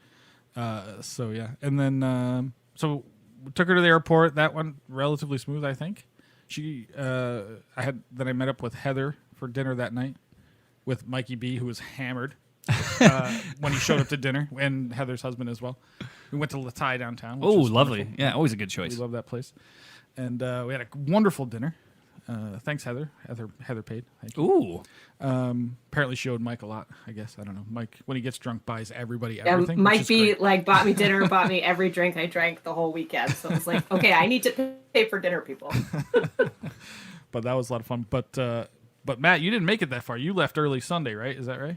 A: So yeah, and then so we took her to the airport. That went relatively smooth, I think. I met up with Heather for dinner that night with Mikey B, who was hammered when he showed up to dinner, and Heather's husband as well. We went to La Thai downtown. Which
B: Oh,
A: was
B: lovely.
A: wonderful.
B: Yeah, always a good
A: We
B: choice.
A: love that place, and we had a wonderful dinner. Thanks, Heather. Heather paid. Thank you.
B: Ooh.
A: Apparently, she owed Mike a lot. I guess I don't know. Mike, when he gets drunk, buys everybody
H: Yeah,
A: everything. which
H: Mike
A: is
H: B
A: great.
H: like bought me dinner, bought me every drink I drank the whole weekend. So it's like, okay, I need to pay for dinner, people.
A: But that was a lot of fun. But Matt, you didn't make it that far. You left early Sunday, right? Is that right?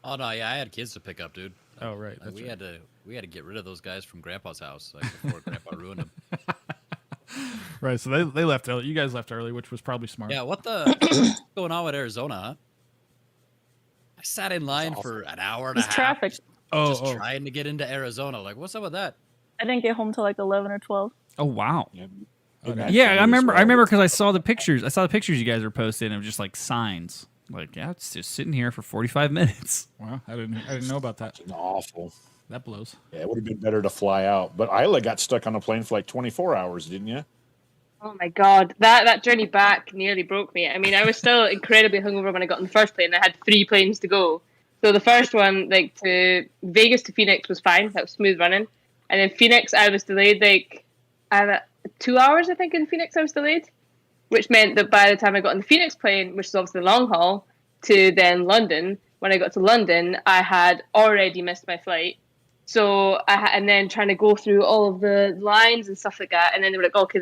G: Oh no, yeah, I had kids to pick up, dude.
A: Oh, right.
G: Like,
A: That's
G: we
A: right.
G: had we had to get rid of those guys from Grandpa's house before Grandpa ruined them.
A: Right, so they left early. You guys left early, which was probably smart.
G: Yeah, what's going on with Arizona, huh? I sat in line for an hour and a
E: It's
G: half.
E: traffic.
G: Just trying to get into Arizona. Like, what's up with that?
E: I didn't get home till like 11 or 12.
B: Oh wow.
C: nice.
B: Yeah, I remember because I saw the pictures. I saw the pictures you guys were posting of just like signs. Like, yeah, it's just sitting here for 45 minutes.
A: Wow, I didn't know about that.
C: Awful.
A: That blows.
C: Yeah, it would have been better to fly out. But Isla got stuck on a plane for like 24 hours, didn't you?
D: Oh my god, that journey back nearly broke me. I mean, I was still incredibly hungover when I got on the first plane. I had 3 planes to go. So the first one, like to Vegas to Phoenix, was fine. That was smooth running. And then Phoenix, I was delayed like 2 hours, I think, in Phoenix I was delayed, which meant that by the time I got on the Phoenix plane, which is obviously the long haul, to then London, when I got to London, I had already missed my flight. So and then trying to go through all of the lines and stuff like that. And then they were like, okay,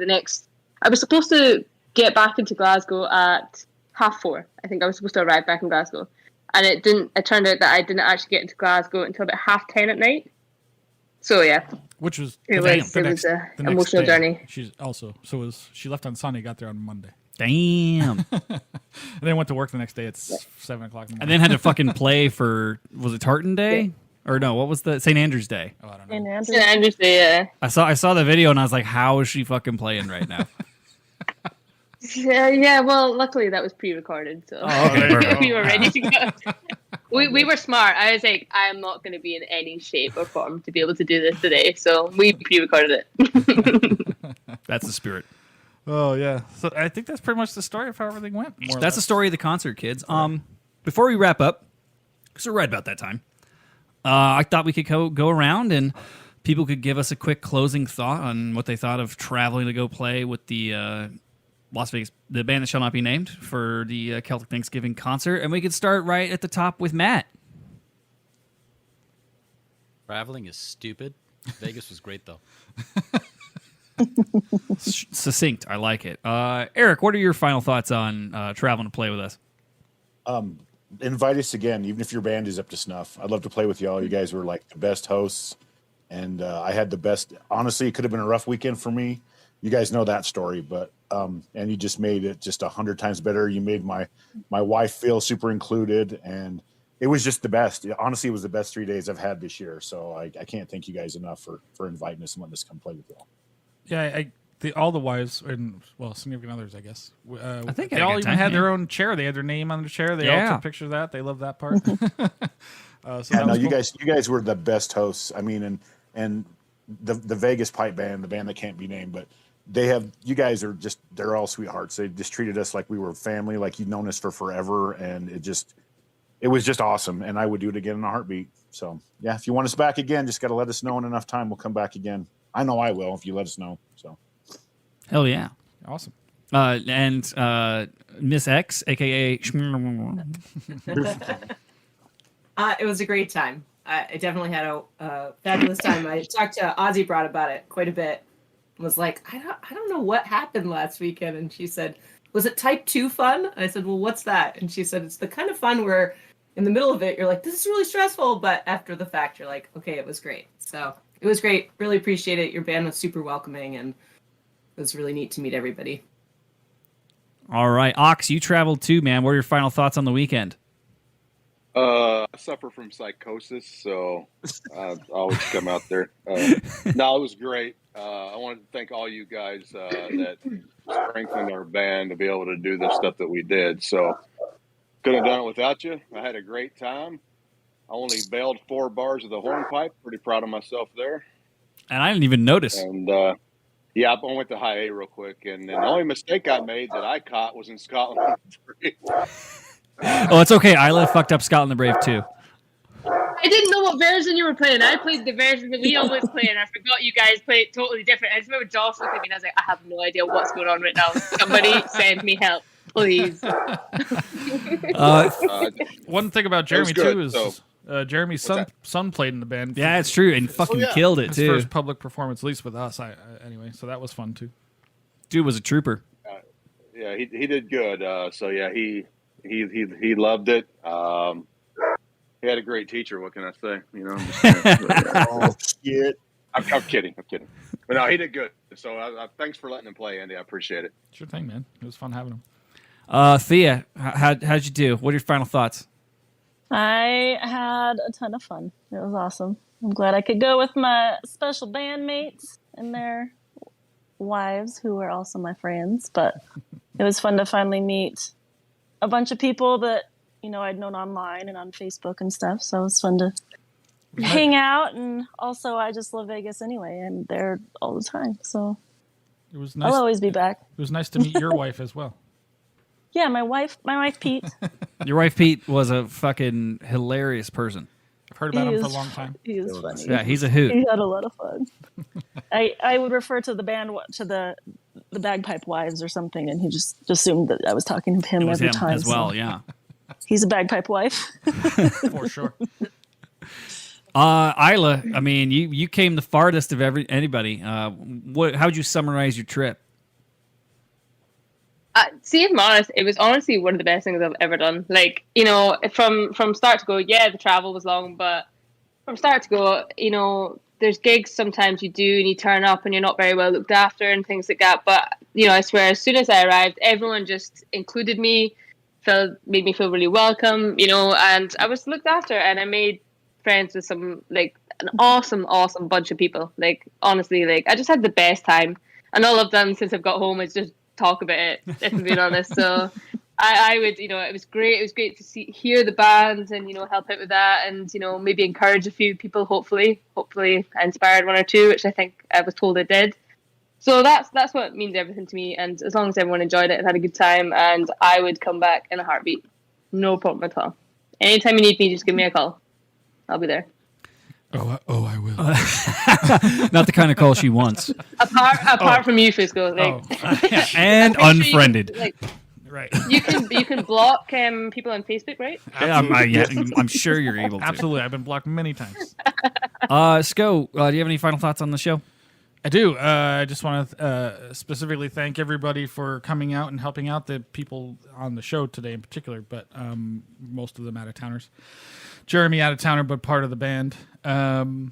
D: I was supposed to get back into Glasgow at 4:30. I think I was supposed to arrive back in Glasgow. And it turned out that I didn't actually get into Glasgow until about 10:30 at night. So yeah.
A: Which was
D: It was an emotional journey.
A: She left on Sunday, got there on Monday.
B: Damn.
A: And then went to work the next day at 7:00 in the morning.
B: And then had to fucking play for, was it Tartan Day? Yeah. Or no, what was the St. Andrew's Day?
A: Oh, I don't know.
D: St. Andrew's Day, yeah.
B: I saw the video and I was like, how is she fucking playing right now?
D: Yeah, well, luckily that was pre-recorded, so we were ready to go. We were smart. I was like, I'm not going to be in any shape or form to be able to do this today, so we pre-recorded it.
B: That's the spirit.
A: Oh yeah. So I think that's pretty much the story of how everything went.
B: That's the story of the concert, kids. Before we wrap up, because we're right about that time, I thought we could go around and people could give us a quick closing thought on what they thought of traveling to go play with the Las Vegas, the band that shall not be named, for the Celtic Thanksgiving concert. And we could start right at the top with Matt.
G: Traveling is stupid. Vegas was great, though.
B: Succinct. I like it. Eric, what are your final thoughts on traveling to play with us?
C: Invite us again, even if your band is up to snuff. I'd love to play with y'all. You guys were like the best hosts, and I had the best. Honestly, it could have been a rough weekend for me. You guys know that story, but and you just made it just 100 times better. You made my wife feel super included, and it was just the best. Honestly, it was the best 3 days I've had this year. So I can't thank you guys enough for inviting us and letting us come play with y'all.
A: Yeah, all the wives and significant others, I guess.
B: I think
A: they all even had their own chair. They had their name on their chair. They all took pictures of that. They love that part.
C: You guys were the best hosts. I mean, and the Vegas pipe band, the band that can't be named, but they're all sweethearts. They just treated us like we were family, like you'd known us for forever, and it was just awesome. And I would do it again in a heartbeat. So yeah, if you want us back again, just got to let us know in enough time. We'll come back again. I know I will if you let us know. So,
B: hell yeah,
A: awesome.
B: And Miss X, aka
H: It was a great time. I definitely had a fabulous time. I talked to Ozzy Broad about it quite a bit. Was like, I don't know what happened last weekend, and she said, was it type 2 fun? And I said, well, what's that? And she said, it's the kind of fun where in the middle of it you're like, this is really stressful, but after the fact you're like, okay, it was great. So it was great. Really appreciate it. Your band was super welcoming, and it was really neat to meet everybody.
B: All right, Ox, you traveled too, man. What are your final thoughts on the weekend?
F: I suffer from psychosis, so I always come out there. No, it was great. I wanted to thank all you guys that strengthened our band to be able to do the stuff that we did. So couldn't have done it without you. I had a great time. I only bailed 4 bars of the hornpipe. Pretty proud of myself there.
B: And I didn't even notice.
F: And yeah, I went to high A real quick. And the only mistake I made that I caught was in Scotland.
B: Oh, it's okay. Isla fucked up Scotland the Brave too.
D: I didn't know what version you were playing. I played the version that we always play, and I forgot you guys played totally different. I just remember Josh looking at me, and I was like, I have no idea what's going on right now. Somebody send me help, please.
A: One thing about Jeremy too is Jeremy's son played in the band.
B: Yeah, it's true, and fucking killed it
A: his
B: too.
A: First public performance, at least with us. Anyway, so that was fun too.
B: Dude was a trooper.
F: Yeah, he did good. So yeah, he loved it. he had a great teacher. What can I say? You know, I'm just saying.
C: Oh shit!
F: I'm kidding. But no, he did good. So thanks for letting him play, Andy. I appreciate it.
A: Sure thing, man. It was fun having him.
B: Thea, how'd you do? What are your final thoughts?
E: I had a ton of fun. It was awesome. I'm glad I could go with my special bandmates and their wives, who were also my friends. But it was fun to finally meet a bunch of people that, you know, I'd known online and on Facebook and stuff. So it was fun to hang out. And also, I just love Vegas anyway. I'm there all the time. So
A: It was nice.
E: I'll always be back.
A: It was nice to meet your wife as well.
E: Yeah, my wife Pete.
B: Your wife Pete was a fucking hilarious person.
A: I've heard about him for a long time.
E: He is funny.
B: Yeah, he's a hoot.
E: He had a lot of fun. I would refer to the band to the Bagpipe Wives or something, and he just assumed that I was talking to him
B: It was
E: every
B: him
E: time.
B: as well,
E: so
B: yeah.
E: he's a bagpipe wife.
A: For sure.
B: Isla, I mean, you came the farthest of anybody. How would you summarize your trip?
D: See, if I'm honest, it was honestly one of the best things I've ever done. Like, you know, from start to go, yeah, the travel was long, but from start to go, you know, there's gigs sometimes you do and you turn up and you're not very well looked after and things like that. But, you know, I swear, as soon as I arrived, everyone just included me, made me feel really welcome, you know, and I was looked after, and I made friends with an awesome bunch of people. Like, honestly, like, I just had the best time. And all I've done since I've got home is just talk about it, if I'm being honest. So I would, you know, it was great. It was great to hear the band and, you know, help out with that, and, you know, maybe encourage a few people. Hopefully I inspired one or two, which I think I was told I did. So that's what means everything to me. And as long as everyone enjoyed it and had a good time, and I would come back in a heartbeat. No problem at all. Anytime you need me, just give me a call. I'll be there.
A: Oh, I will.
B: Not the kind of call she wants.
D: Apart from you, Fusco. Like,
B: And unfriended.
A: Right.
D: You can block people on Facebook, right?
B: I'm sure you're able to.
A: Absolutely. I've been blocked many times.
B: Sko, do you have any final thoughts on the show?
A: I do. I just want to specifically thank everybody for coming out and helping out the people on the show today in particular, but most of them out-of-towners. Jeremy out-of-towner, but part of the band. So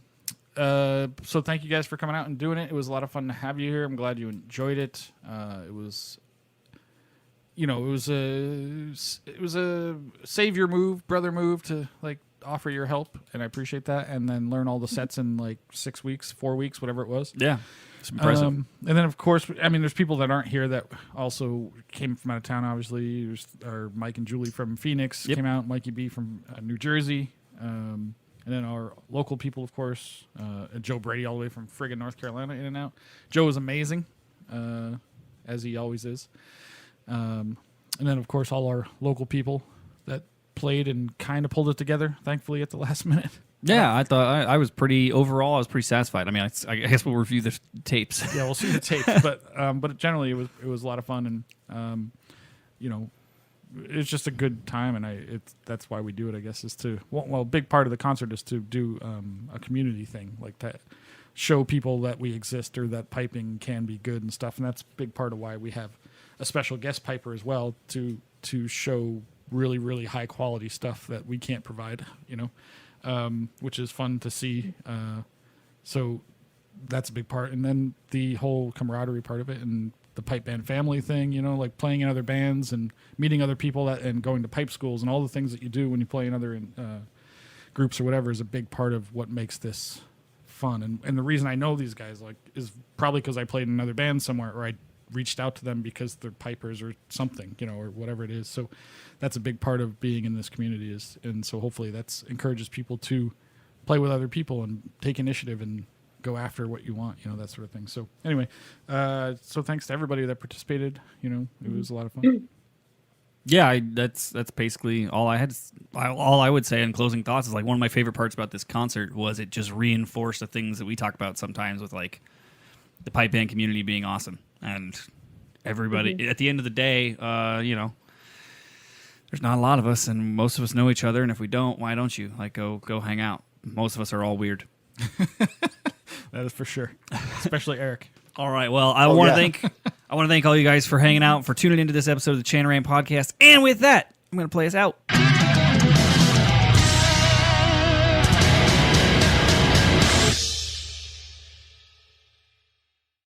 A: thank you guys for coming out and doing it. It was a lot of fun to have you here. I'm glad you enjoyed it. It was, you know, it was a savior move, brother move to like offer your help, and I appreciate that. And then learn all the sets in like 6 weeks, 4 weeks, whatever it was.
B: Yeah, it's impressive.
A: And then of course, I mean, there's people that aren't here that also came from out of town. Obviously, there's our Mike and Julie from Phoenix came out. Mikey B from New Jersey. And then our local people, of course, Joe Brady all the way from friggin' North Carolina, in and out. Joe is amazing, as he always is. And then, of course, all our local people that played and kind of pulled it together, thankfully, at the last minute.
B: Yeah, I thought I was pretty satisfied. I mean, I guess we'll review the tapes.
A: Yeah, we'll see the tapes, but generally it was a lot of fun, and you know, it's just a good time, and that's why we do it, I guess, is to a big part of the concert is to do a community thing like that, show people that we exist or that piping can be good and stuff, and that's a big part of why we have a special guest piper as well to show really, really high quality stuff that we can't provide, you know, which is fun to see. So that's a big part, and then the whole camaraderie part of it, and the pipe band family thing, you know, like playing in other bands and meeting other people and going to pipe schools and all the things that you do when you play in other groups or whatever is a big part of what makes this fun. And the reason I know these guys is probably because I played in another band somewhere, or I reached out to them because they're pipers or something, you know, or whatever it is. So that's a big part of being in this community and so hopefully that encourages people to play with other people and take initiative and go after what you want, you know, that sort of thing. So anyway, so thanks to everybody that participated. You know, it was a lot of fun.
B: Yeah, that's basically all I had. All I would say in closing thoughts is like one of my favorite parts about this concert was it just reinforced the things that we talk about sometimes with like the pipe band community being awesome and everybody. At the end of the day, you know, there's not a lot of us, and most of us know each other. And if we don't, why don't you like go hang out? Most of us are all weird.
A: That is for sure, especially Eric.
B: All right. Well, I want to thank all you guys for hanging out, for tuning into this episode of the Chanaran podcast. And with that, I'm going to play us out.